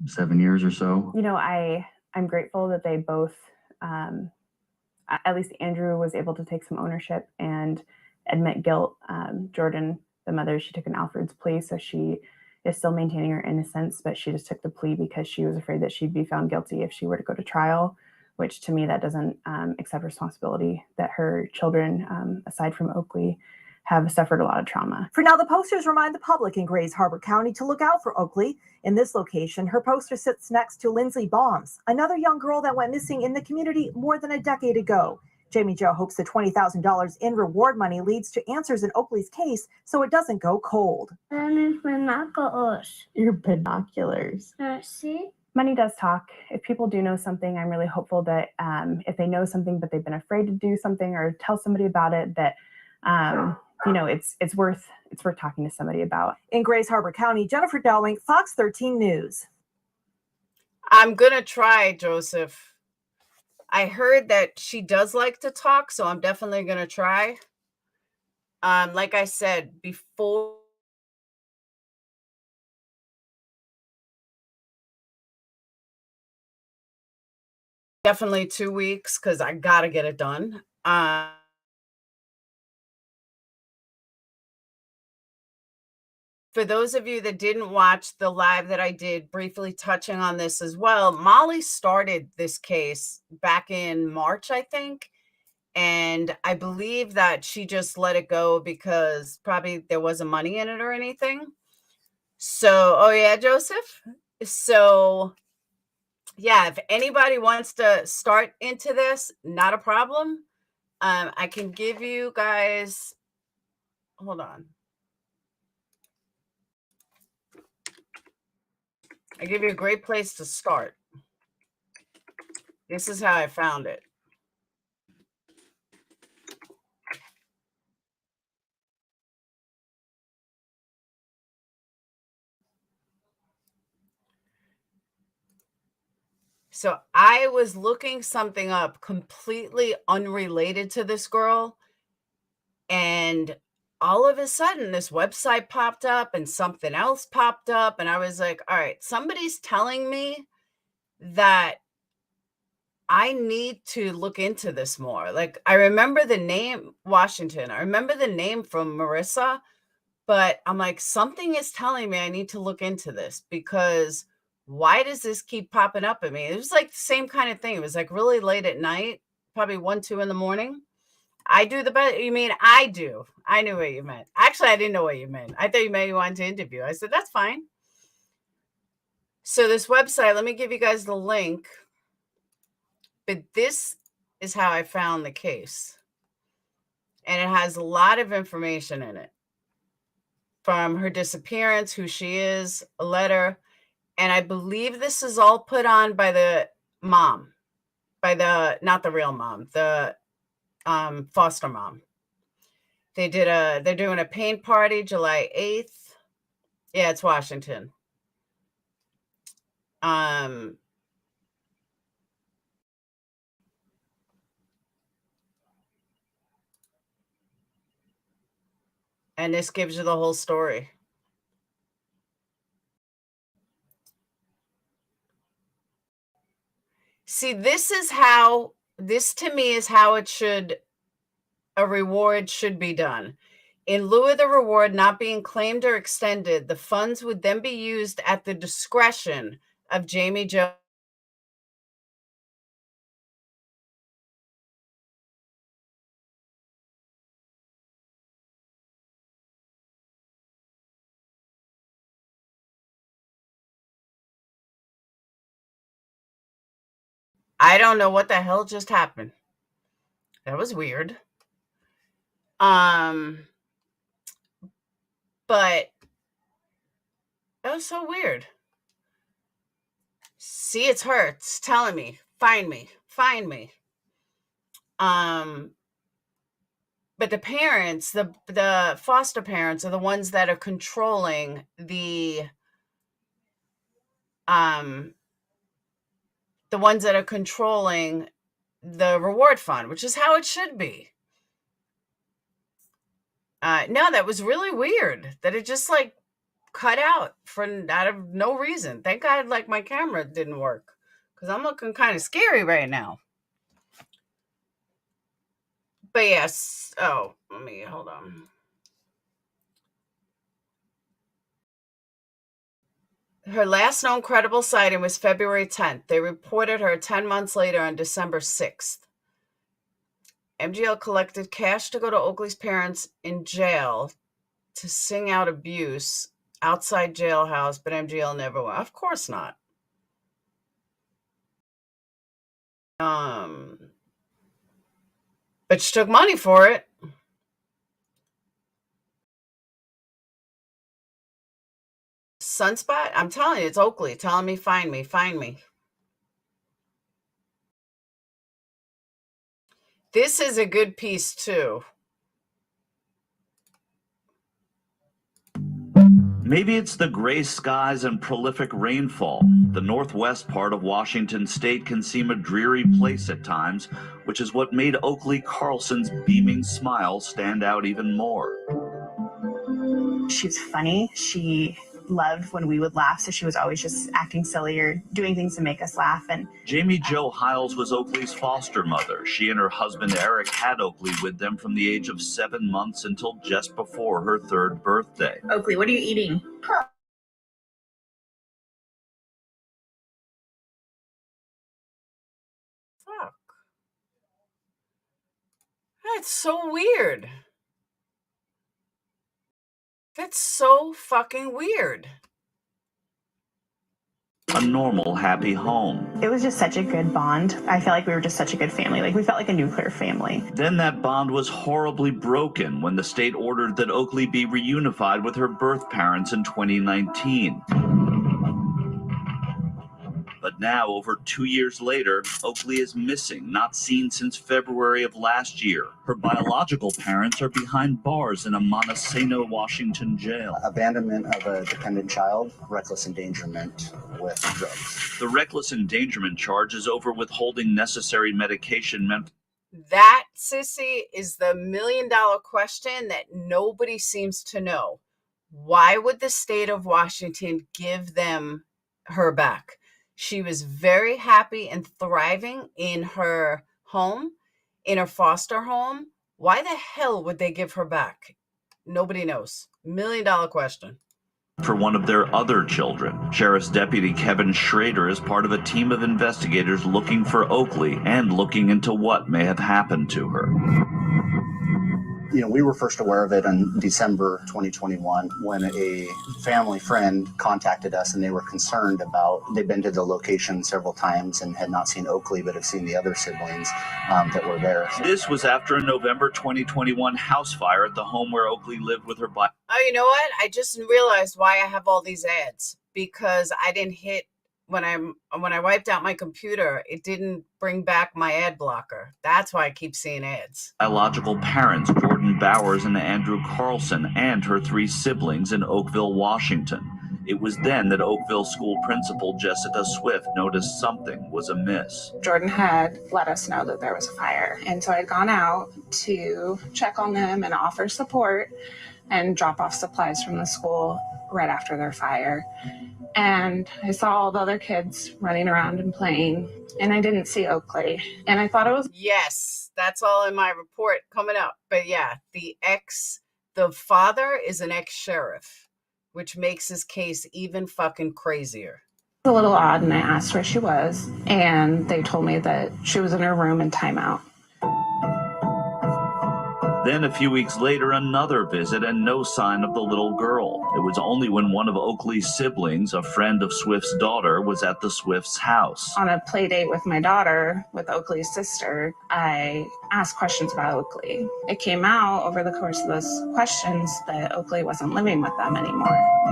S15: 7 years or so.
S14: You know, I'm grateful that they both, at least Andrew was able to take some ownership and admit guilt. Jordan, the mother, she took an Alfred's plea, so she is still maintaining her innocence, but she just took the plea because she was afraid that she'd be found guilty if she were to go to trial, which to me, that doesn't accept responsibility that her children, aside from Oakley, have suffered a lot of trauma.
S11: For now, the posters remind the public in Grays Harbor County to look out for Oakley. In this location, her poster sits next to Lindsay Baums, another young girl that went missing in the community more than a decade ago. Jamie Jo hopes the $20,000 in reward money leads to answers in Oakley's case so it doesn't go cold.
S14: Your binoculars.
S17: See?
S14: Money does talk. If people do know something, I'm really hopeful that if they know something but they've been afraid to do something or tell somebody about it, that you know, it's worth talking to somebody about.
S11: In Grays Harbor County, Jennifer Delwing, Fox 13 News.
S1: I'm gonna try, Joseph. I heard that she does like to talk, so I'm definitely gonna try. Like I said before, definitely 2 weeks, because I gotta get it done. For those of you that didn't watch the live that I did briefly touching on this as well, Molly started this case back in March, I think. And I believe that she just let it go because probably there wasn't money in it or anything. So, oh yeah, Joseph. So yeah, if anybody wants to start into this, not a problem. I can give you guys, hold on. I give you a great place to start. This is how I found it. So I was looking something up completely unrelated to this girl. And all of a sudden, this website popped up and something else popped up. And I was like, all right, somebody's telling me that I need to look into this more. Like, I remember the name Washington. I remember the name from Marissa, but I'm like, something is telling me I need to look into this, because why does this keep popping up at me? It was like the same kind of thing. It was like really late at night, probably 1, 2 in the morning. I do the best. You mean I do? I knew what you meant. Actually, I didn't know what you meant. I thought you meant you wanted to interview. I said, that's fine. So this website, let me give you guys the link. But this is how I found the case. And it has a lot of information in it. From her disappearance, who she is, a letter. And I believe this is all put on by the mom. By the, not the real mom, the foster mom. They're doing a paint party July 8th. Yeah, it's Washington. And this gives you the whole story. See, this to me is how it should, a reward should be done. In lieu of the reward not being claimed or extended, the funds would then be used at the discretion of Jamie Jo I don't know what the hell just happened. That was weird. But that was so weird. See, it's her. It's telling me, find me. But the parents, the foster parents, are the ones that are controlling the reward fund, which is how it should be. No, that was really weird that it just like cut out out of no reason. Thank God, like, my camera didn't work, because I'm looking kind of scary right now. But yes, hold on. Her last known credible sighting was February 10th. They reported her 10 months later on December 6th. MGL collected cash to go to Oakley's parents in jail to sing out abuse outside jailhouse, but MGL never went. Of course not. But she took money for it. Sunspot? I'm telling you, it's Oakley telling me, find me. This is a good piece, too.
S17: Maybe it's the gray skies and prolific rainfall. The northwest part of Washington state can seem a dreary place at times, which is what made Oakley Carlson's beaming smile stand out even more.
S18: She's funny. She loved when we would laugh, so she was always just acting silly or doing things to make us laugh. And
S17: Jamie Jo Hiles was Oakley's foster mother. She and her husband Eric had Oakley with them from the age of 7 months until just before her 3rd birthday.
S18: Oakley, what are you eating?
S1: Fuck. That's so weird. That's so fucking weird.
S17: A normal, happy home.
S18: It was just such a good bond. I feel like we were just such a good family. Like, we felt like a nuclear family.
S17: Then that bond was horribly broken when the state ordered that Oakley be reunified with her birth parents in 2019. But now, over 2 years later, Oakley is missing, not seen since February of last year. Her biological parents are behind bars in a Montesano, Washington jail.
S19: Abandonment of a dependent child, reckless endangerment with drugs.
S17: The reckless endangerment charge is over withholding necessary medication meant.
S1: That, sissy, is the million-dollar question that nobody seems to know. Why would the state of Washington give them her back? She was very happy and thriving in her home, in her foster home. Why the hell would they give her back? Nobody knows. $1 million question.
S17: For one of their other children. Sheriff's Deputy Kevin Schrader is part of a team of investigators looking for Oakley and looking into what may have happened to her.
S19: You know, we were first aware of it in December 2021 when a family friend contacted us, and they were concerned about, they'd been to the location several times and had not seen Oakley, but have seen the other siblings that were there.
S17: This was after a November 2021 house fire at the home where Oakley lived with her.
S1: Oh, you know what? I just realized why I have all these ads, because I didn't hit when I wiped out my computer, it didn't bring back my ad blocker. That's why I keep seeing ads.
S17: Biological parents Jordan Bowers and Andrew Carlson and her 3 siblings in Oakville, Washington. It was then that Oakville school principal Jessica Swift noticed something was amiss.
S20: Jordan had let us know that there was a fire, and so I had gone out to check on them and offer support and drop off supplies from the school right after their fire. And I saw all the other kids running around and playing, and I didn't see Oakley. And I thought it was...
S1: Yes, that's all in my report coming up. But yeah, the father is an ex-sheriff, which makes his case even fucking crazier.
S20: a little odd, and I asked where she was, and they told me that she was in her room in timeout.
S17: Then a few weeks later, another visit and no sign of the little girl. It was only when one of Oakley's siblings, a friend of Swift's daughter, was at the Swifts' house.
S20: On a play date with my daughter, with Oakley's sister, I asked questions about Oakley. It came out over the course of those questions that Oakley wasn't living with them anymore.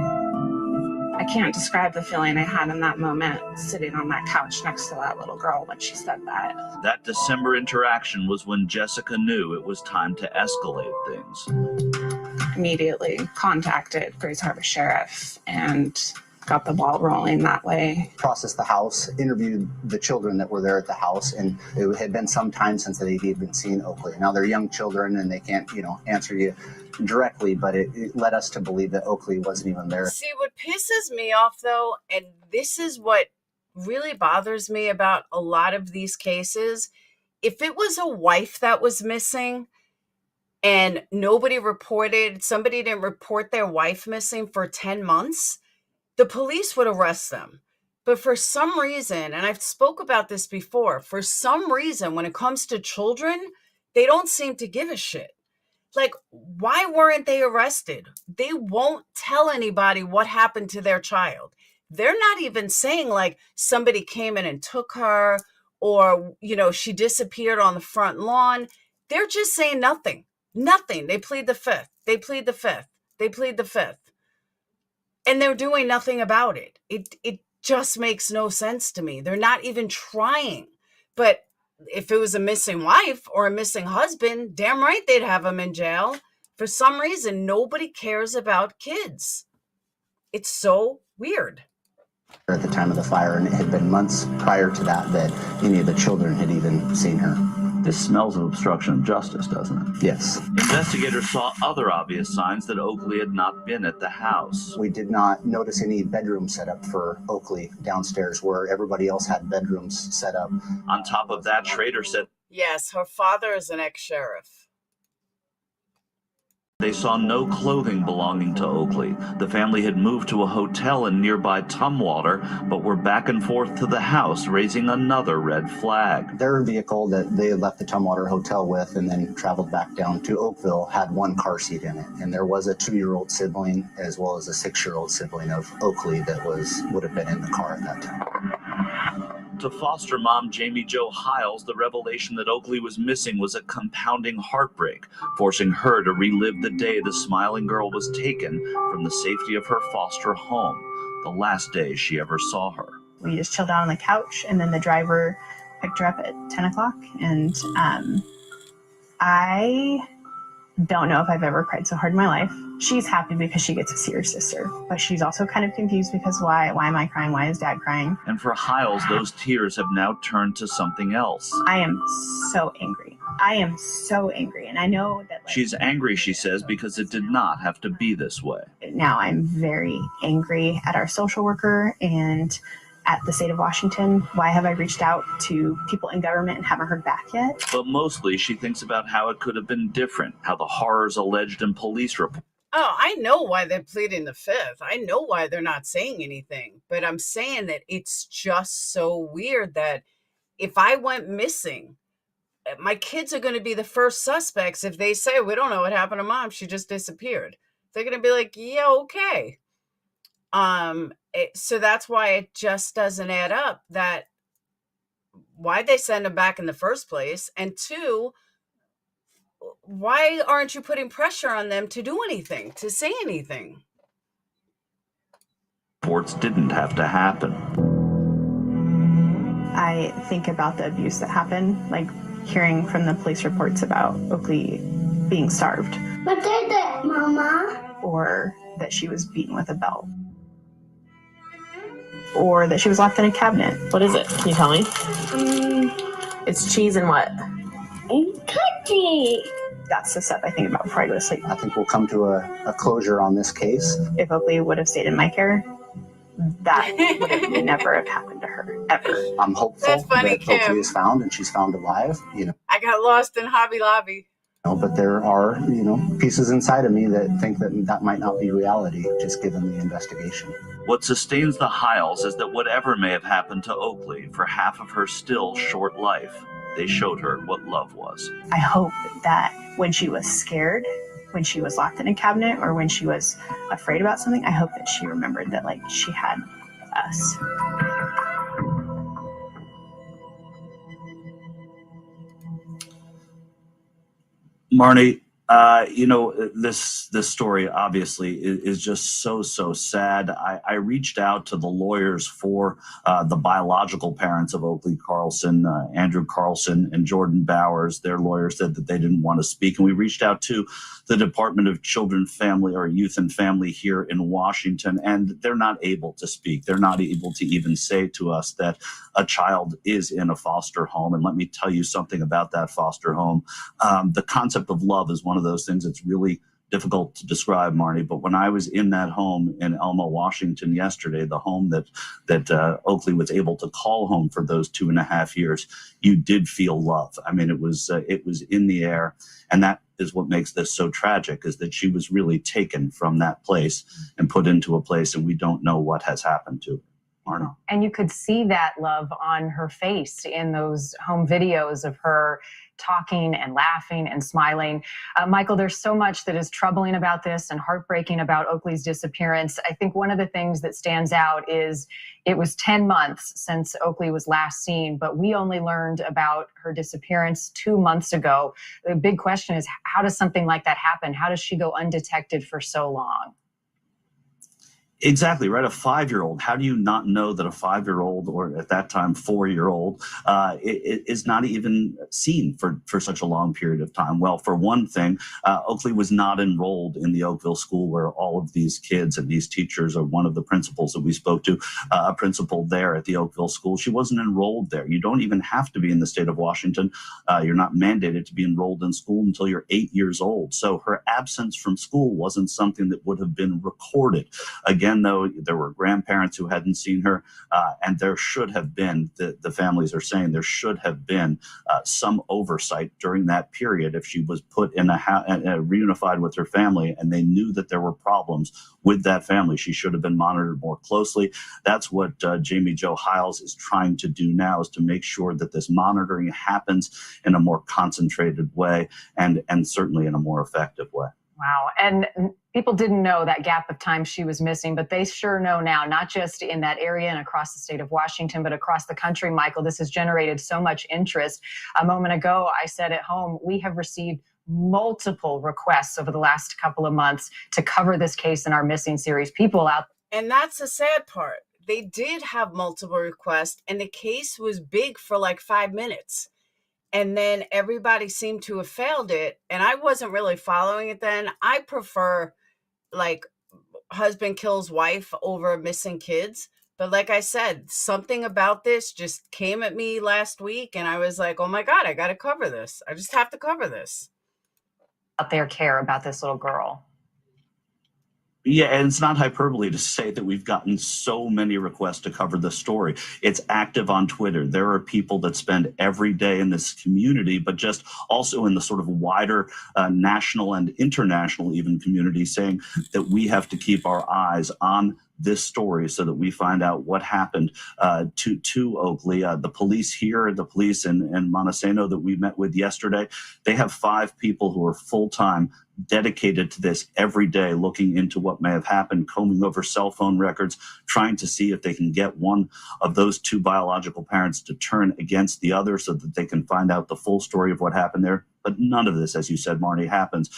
S20: I can't describe the feeling I had in that moment, sitting on that couch next to that little girl when she said that.
S17: That December interaction was when Jessica knew it was time to escalate things.
S20: Immediately contacted Grace Harbor Sheriff and got the ball rolling that way.
S19: Processed the house, interviewed the children that were there at the house, and it had been some time since they'd even seen Oakley. Now they're young children and they can't, answer you directly, but it led us to believe that Oakley wasn't even there.
S1: See, what pisses me off though, and this is what really bothers me about a lot of these cases, if it was a wife that was missing and somebody didn't report their wife missing for 10 months, the police would arrest them. But for some reason, and I've spoke about this before, for some reason, when it comes to children, they don't seem to give a shit. Like, why weren't they arrested? They won't tell anybody what happened to their child. They're not even saying like somebody came in and took her or, she disappeared on the front lawn. They're just saying nothing. Nothing. They plead the fifth. They plead the fifth. They plead the fifth. And they're doing nothing about it. It just makes no sense to me. They're not even trying. But if it was a missing wife or a missing husband, damn right they'd have them in jail. For some reason, nobody cares about kids. It's so weird.
S19: At the time of the fire, and it had been months prior to that any of the children had even seen her.
S17: This smells of obstruction of justice, doesn't it?
S19: Yes.
S17: Investigators saw other obvious signs that Oakley had not been at the house.
S19: We did not notice any bedroom set up for Oakley downstairs where everybody else had bedrooms set up.
S17: On top of that, Schrader said,
S1: yes, her father is an ex-sheriff.
S17: they saw no clothing belonging to Oakley. The family had moved to a hotel in nearby Tumwater, but were back and forth to the house, raising another red flag.
S19: Their vehicle that they left the Tumwater Hotel with and then traveled back down to Oakville had one car seat in it. And there was a 2-year-old sibling as well as a 6-year-old sibling of Oakley that would have been in the car at that time.
S17: To foster mom Jamie Jo Hiles, the revelation that Oakley was missing was a compounding heartbreak, forcing her to relive the day the smiling girl was taken from the safety of her foster home, the last day she ever saw her.
S18: We just chilled out on the couch, and then the driver picked her up at 10 o'clock, and I don't know if I've ever cried so hard in my life. She's happy because she gets to see her sister, but she's also kind of confused because why am I crying? Why is Dad crying?
S17: And for Hiles, those tears have now turned to something else.
S18: I am so angry. I am so angry, and I know that
S17: she's angry, she says, because it did not have to be this way.
S18: Now I'm very angry at our social worker and at the state of Washington. Why have I reached out to people in government and haven't heard back yet?
S17: But mostly she thinks about how it could have been different, how the horrors alleged in police reports.
S1: Oh, I know why they're pleading the fifth. I know why they're not saying anything. But I'm saying that it's just so weird that if I went missing, my kids are going to be the first suspects if they say, we don't know what happened to mom. She just disappeared. They're going to be like, yeah, okay. So that's why it just doesn't add up that why they send them back in the first place. And two, why aren't you putting pressure on them to do anything, to say anything?
S17: Reports didn't have to happen.
S18: I think about the abuse that happened, like hearing from the police reports about Oakley being starved.
S21: What did it, Mama?
S18: Or that she was beaten with a belt. Or that she was locked in a cabinet.
S22: What is it? Can you tell me? It's cheese and what?
S21: Cookie.
S18: That's the stuff I think about before I go to sleep.
S19: I think we'll come to a closure on this case.
S18: If Oakley would have stayed in my care, that would have never have happened to her, ever.
S19: I'm hopeful
S1: That's funny,
S19: that
S1: Kim.
S19: Oakley is found and she's found alive,
S1: I got lost in Hobby Lobby.
S19: But there are, pieces inside of me that think that might not be reality, just given the investigation.
S17: What sustains the Hiles is that whatever may have happened to Oakley for half of her still short life, they showed her what love was.
S18: I hope that when she was scared, when she was locked in a cabinet, or when she was afraid about something, I hope that she remembered that like she had us.
S17: Marnie, this story obviously is just so sad. I reached out to the lawyers for the biological parents of Oakley Carlson, Andrew Carlson and Jordan Bowers. Their lawyers said that they didn't want to speak, and we reached out to the Department of Children, Family, or Youth and Family here in Washington, and they're not able to speak. They're not able to even say to us that a child is in a foster home. And let me tell you something about that foster home. The concept of love is one of those things that's really difficult to describe, Marnie. But when I was in that home in Elma, Washington yesterday, the home that Oakley was able to call home for those 2.5 years, you did feel love. I mean, it was in the air, and that is what makes this so tragic, is that she was really taken from that place and put into a place, and we don't know what has happened to her. Marnie.
S2: And you could see that love on her face in those home videos of her talking and laughing and smiling. Michael, there's so much that is troubling about this and heartbreaking about Oakley's disappearance. I think one of the things that stands out is it was 10 months since Oakley was last seen, but we only learned about her disappearance 2 months ago. The big question is, how does something like that happen? How does she go undetected for so long?
S17: Exactly, right? A 5-year-old. How do you not know that a 5-year-old, or at that time 4-year-old, is not even seen for such a long period of time? Well, for one thing, Oakley was not enrolled in the Oakville school where all of these kids and these teachers are. One of the principals that we spoke to, a principal there at the Oakville school, she wasn't enrolled there. You don't even have to be in the state of Washington. You're not mandated to be enrolled in school until you're 8 years old. So her absence from school wasn't something that would have been recorded. Again, though, there were grandparents who hadn't seen her, and there should have been, the families are saying, there should have been some oversight during that period if she was put in reunified with her family, and they knew that there were problems with that family. She should have been monitored more closely. That's what Jamie Jo Hiles is trying to do now, is to make sure that this monitoring happens in a more concentrated way and certainly in a more effective way.
S2: Wow. And people didn't know that gap of time she was missing, but they sure know now, not just in that area and across the state of Washington, but across the country. Michael, this has generated so much interest. A moment ago, I said at home, we have received multiple requests over the last couple of months to cover this case in our missing series. People out.
S1: And that's the sad part. They did have multiple requests, and the case was big for like 5 minutes. And then everybody seemed to have failed it. And I wasn't really following it then. I prefer like husband kills wife over missing kids. But like I said, something about this just came at me last week. And I was like, oh my God, I got to cover this. I just have to cover this.
S2: Out there care about this little girl.
S17: Yeah, and it's not hyperbole to say that we've gotten so many requests to cover the story. It's active on Twitter. There are people that spend every day in this community, but just also in the sort of wider national and international even community, saying that we have to keep our eyes on this story so that we find out what happened to Oakley. The police here, the police in Montesano that we met with yesterday, they have 5 people who are full-time dedicated to this every day, looking into what may have happened, combing over cell phone records, trying to see if they can get one of those 2 biological parents to turn against the other so that they can find out the full story of what happened there. But none of this, as you said, Marnie, happens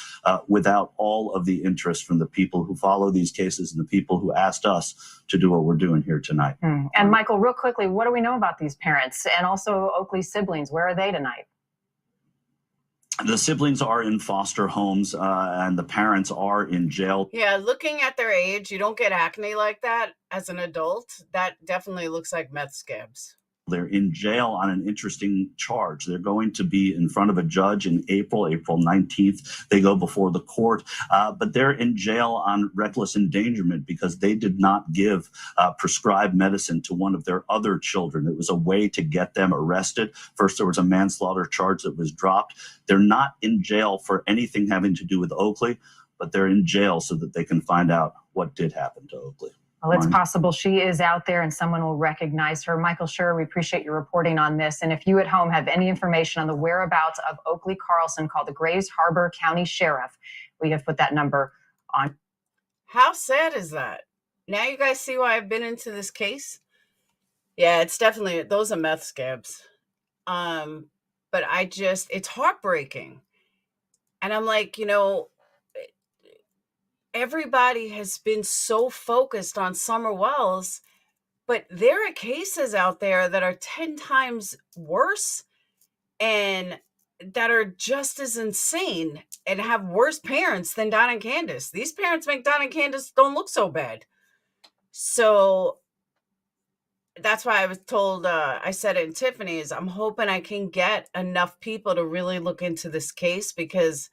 S17: without all of the interest from the people who follow these cases and the people who asked us to do what we're doing here tonight.
S2: And Michael, real quickly, what do we know about these parents and also Oakley's siblings? Where are they tonight?
S17: The siblings are in foster homes and the parents are in jail.
S1: Yeah, looking at their age, you don't get acne like that as an adult. That definitely looks like meth scabs.
S17: They're in jail on an interesting charge. They're going to be in front of a judge in April 19th. They go before the court, but they're in jail on reckless endangerment because they did not give prescribed medicine to one of their other children. It was a way to get them arrested. First, there was a manslaughter charge that was dropped. They're not in jail for anything having to do with Oakley, but they're in jail so that they can find out what did happen to Oakley.
S2: Well, it's possible she is out there and someone will recognize her. Michael Schur, we appreciate your reporting on this. And if you at home have any information on the whereabouts of Oakley Carlson, call the Grays Harbor County Sheriff. We have put that number on.
S1: How sad is that? Now you guys see why I've been into this case? Yeah, it's definitely, those are meth scabs. But it's heartbreaking. And I'm like, everybody has been so focused on Summer Wells, but there are cases out there that are 10 times worse and that are just as insane and have worse parents than Don and Candace. These parents make Don and Candace don't look so bad. So that's why I was told, I said it in Tiffany's, I'm hoping I can get enough people to really look into this case because,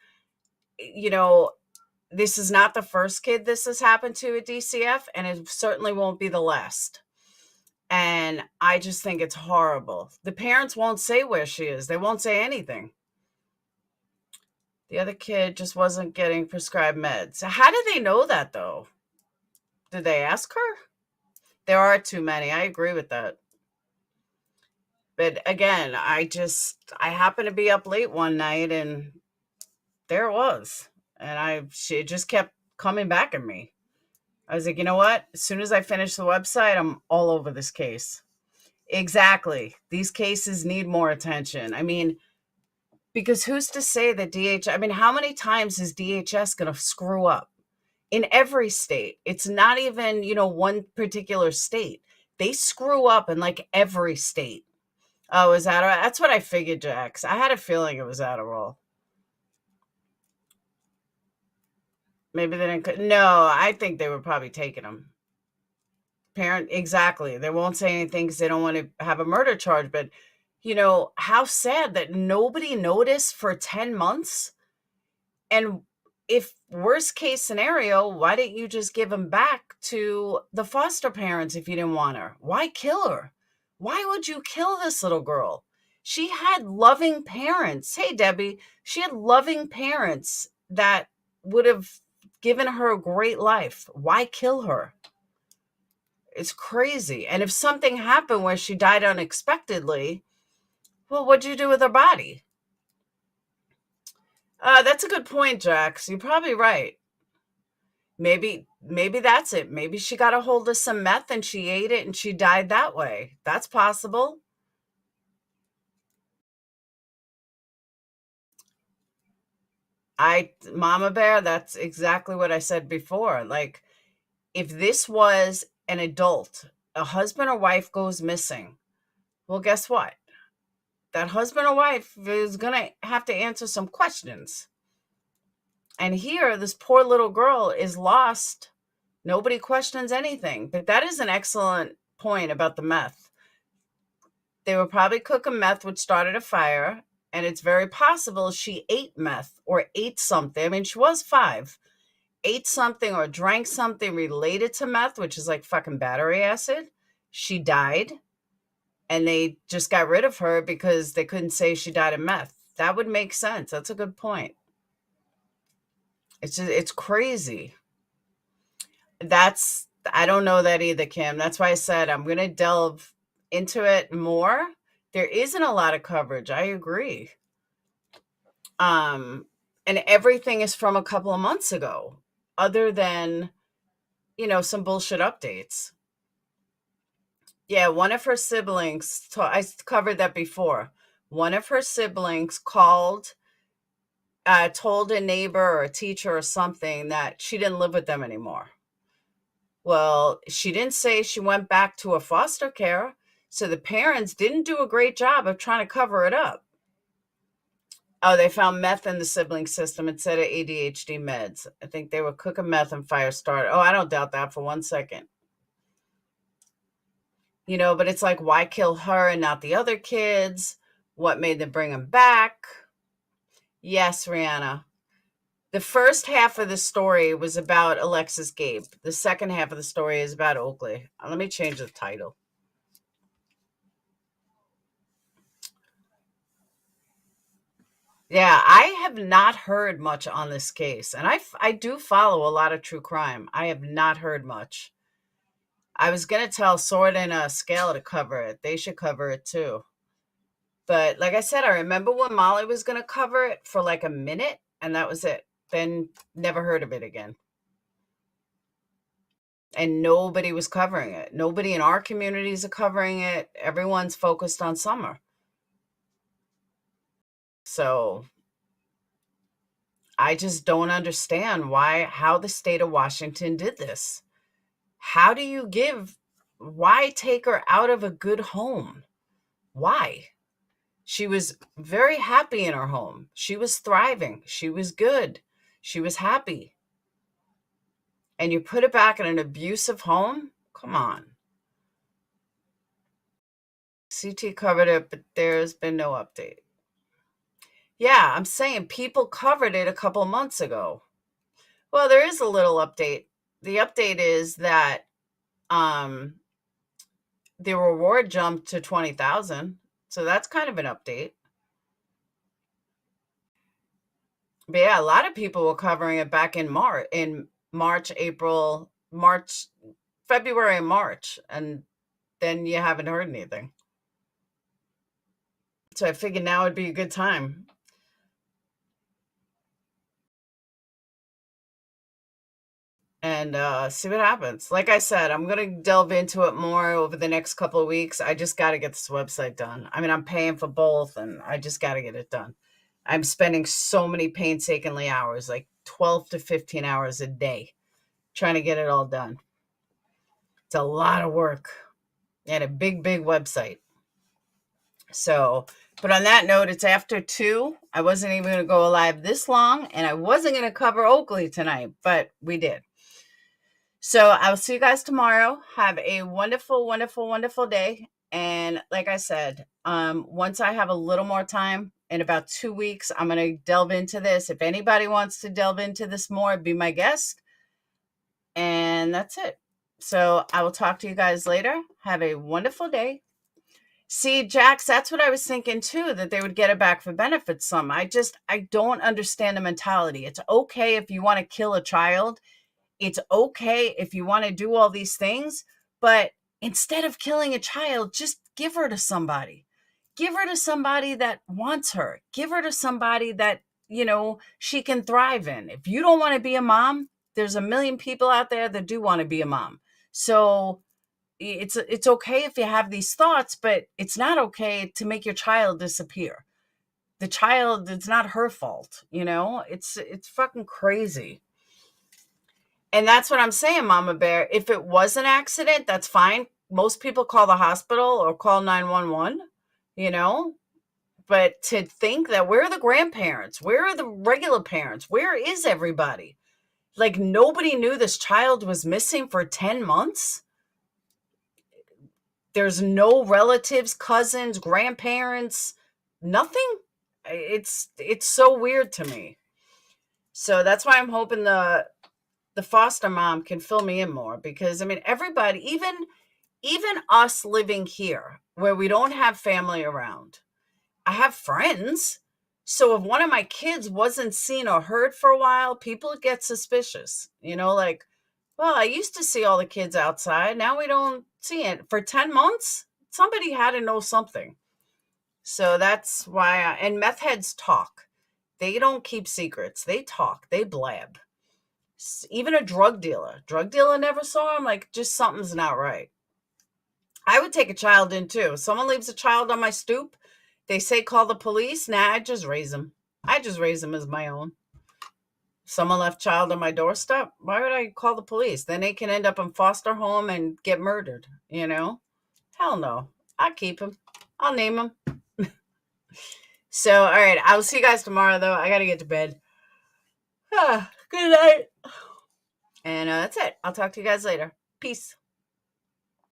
S1: this is not the first kid this has happened to at DCF, and it certainly won't be the last. And I just think it's horrible. The parents won't say where she is. They won't say anything. The other kid just wasn't getting prescribed meds. How do they know that, though? Did they ask her? There are too many. I agree with that. But again, I happened to be up late one night, and there it was. And she just kept coming back at me. I was like, you know what? As soon as I finish the website, I'm all over this case. Exactly. These cases need more attention. I mean, because who's to say that how many times is DHS going to screw up? In every state. It's not even, one particular state. They screw up in like every state. Oh, is that that's what I figured, Jax. I had a feeling it was Adderall. Maybe they didn't. No, I think they were probably taking them. Exactly. They won't say anything because they don't want to have a murder charge. But, how sad that nobody noticed for 10 months. And if worst case scenario, why didn't you just give them back to the foster parents if you didn't want her? Why kill her? Why would you kill this little girl? She had loving parents. Hey, Debbie, she had loving parents that would have given her a great life. Why kill her? It's crazy. And if something happened where she died unexpectedly, well, what'd you do with her body? That's a good point, Jax. You're probably right. Maybe that's it. Maybe she got a hold of some meth and she ate it and she died that way. That's possible. Mama Bear, that's exactly what I said before. Like, if this was an adult, a husband or wife goes missing, well, guess what? That husband or wife is going to have to answer some questions. And here, this poor little girl is lost. Nobody questions anything. But that is an excellent point about the meth. They were probably cooking meth, which started a fire. And it's very possible she ate meth or ate something. I mean, she was 5. Ate something or drank something related to meth, which is like fucking battery acid. She died. And they just got rid of her because they couldn't say she died of meth. That would make sense. That's a good point. It's crazy. I don't know that either, Kim. That's why I said I'm going to delve into it more. There isn't a lot of coverage. I agree. And everything is from a couple of months ago, other than, some bullshit updates. Yeah, one of her siblings, I covered that before. One of her siblings called, told a neighbor or a teacher or something that she didn't live with them anymore. Well, she didn't say she went back to a foster care, so the parents didn't do a great job of trying to cover it up. Oh, they found meth in the sibling system instead of ADHD meds. I think they were cooking meth and fire started. Oh, I don't doubt that for 1 second. But it's like, why kill her and not the other kids? What made them bring them back? Yes, Rihanna. The first half of the story was about Alexis Gabe. The second half of the story is about Oakley. Let me change the title. Yeah, I have not heard much on this case. And I do follow a lot of true crime. I have not heard much. I was going to tell Sword and Scale to cover it. They should cover it too. But like I said, I remember when Molly was going to cover it for like a minute, and that was it. Then never heard of it again. And nobody was covering it. Nobody in our communities are covering it. Everyone's focused on Summer. So I just don't understand how the state of Washington did this. How do you why take her out of a good home? Why? She was very happy in her home. She was thriving. She was good. She was happy. And you put it back in an abusive home? Come on. CT covered it, but there's been no update. Yeah, I'm saying people covered it a couple months ago. Well, there is a little update. The update is that the reward jumped to 20,000. So that's kind of an update. But yeah, a lot of people were covering it back in March, February and March, and then you haven't heard anything. So I figured now would be a good time. And see what happens. Like I said, I'm going to delve into it more over the next couple of weeks. I just got to get this website done. I mean, I'm paying for both, and I just got to get it done. I'm spending so many painstakingly hours, like 12 to 15 hours a day, trying to get it all done. It's a lot of work and a big, big website. So, but on that note, it's after 2. I wasn't even going to go live this long, and I wasn't going to cover Oakley tonight, but we did. So I will see you guys tomorrow. Have a wonderful, wonderful, wonderful day. And like I said, once I have a little more time, in about 2 weeks, I'm going to delve into this. If anybody wants to delve into this more, be my guest. And that's it. So I will talk to you guys later. Have a wonderful day. See, Jax, that's what I was thinking too, that they would get it back for benefits some. I don't understand the mentality. It's okay if you want to kill a child. It's okay if you want to do all these things, but instead of killing a child, just give her to somebody. Give her to somebody that wants her. Give her to somebody that, she can thrive in. If you don't want to be a mom, there's a million people out there that do want to be a mom. So it's okay if you have these thoughts, but it's not okay to make your child disappear. The child, it's not her fault, it's fucking crazy. And that's what I'm saying, Mama Bear. If it was an accident, that's fine. Most people call the hospital or call 911, but to think that where are the grandparents? Where are the regular parents? Where is everybody? Like nobody knew this child was missing for 10 months. There's no relatives, cousins, grandparents, nothing. It's so weird to me. So that's why I'm hoping the foster mom can fill me in more, because I mean, everybody, even us living here where we don't have family around, I have friends. So if one of my kids wasn't seen or heard for a while, people get suspicious, like, well, I used to see all the kids outside. Now we don't see it for 10 months. Somebody had to know something. So that's why, and meth heads talk. They don't keep secrets. They talk, they blab. Even a drug dealer never saw him. Like, just something's not right. I would take a child in too. If someone leaves a child on my stoop, they say call the police. Nah, I just raise them. I just raise them as my own. Someone left child on my doorstep, why would I call the police? Then they can end up in foster home and get murdered, Hell no. I'll keep him. I'll name him. So, all right. I will see you guys tomorrow, though. I got to get to bed. Good night. And that's it. I'll talk to you guys later. Peace.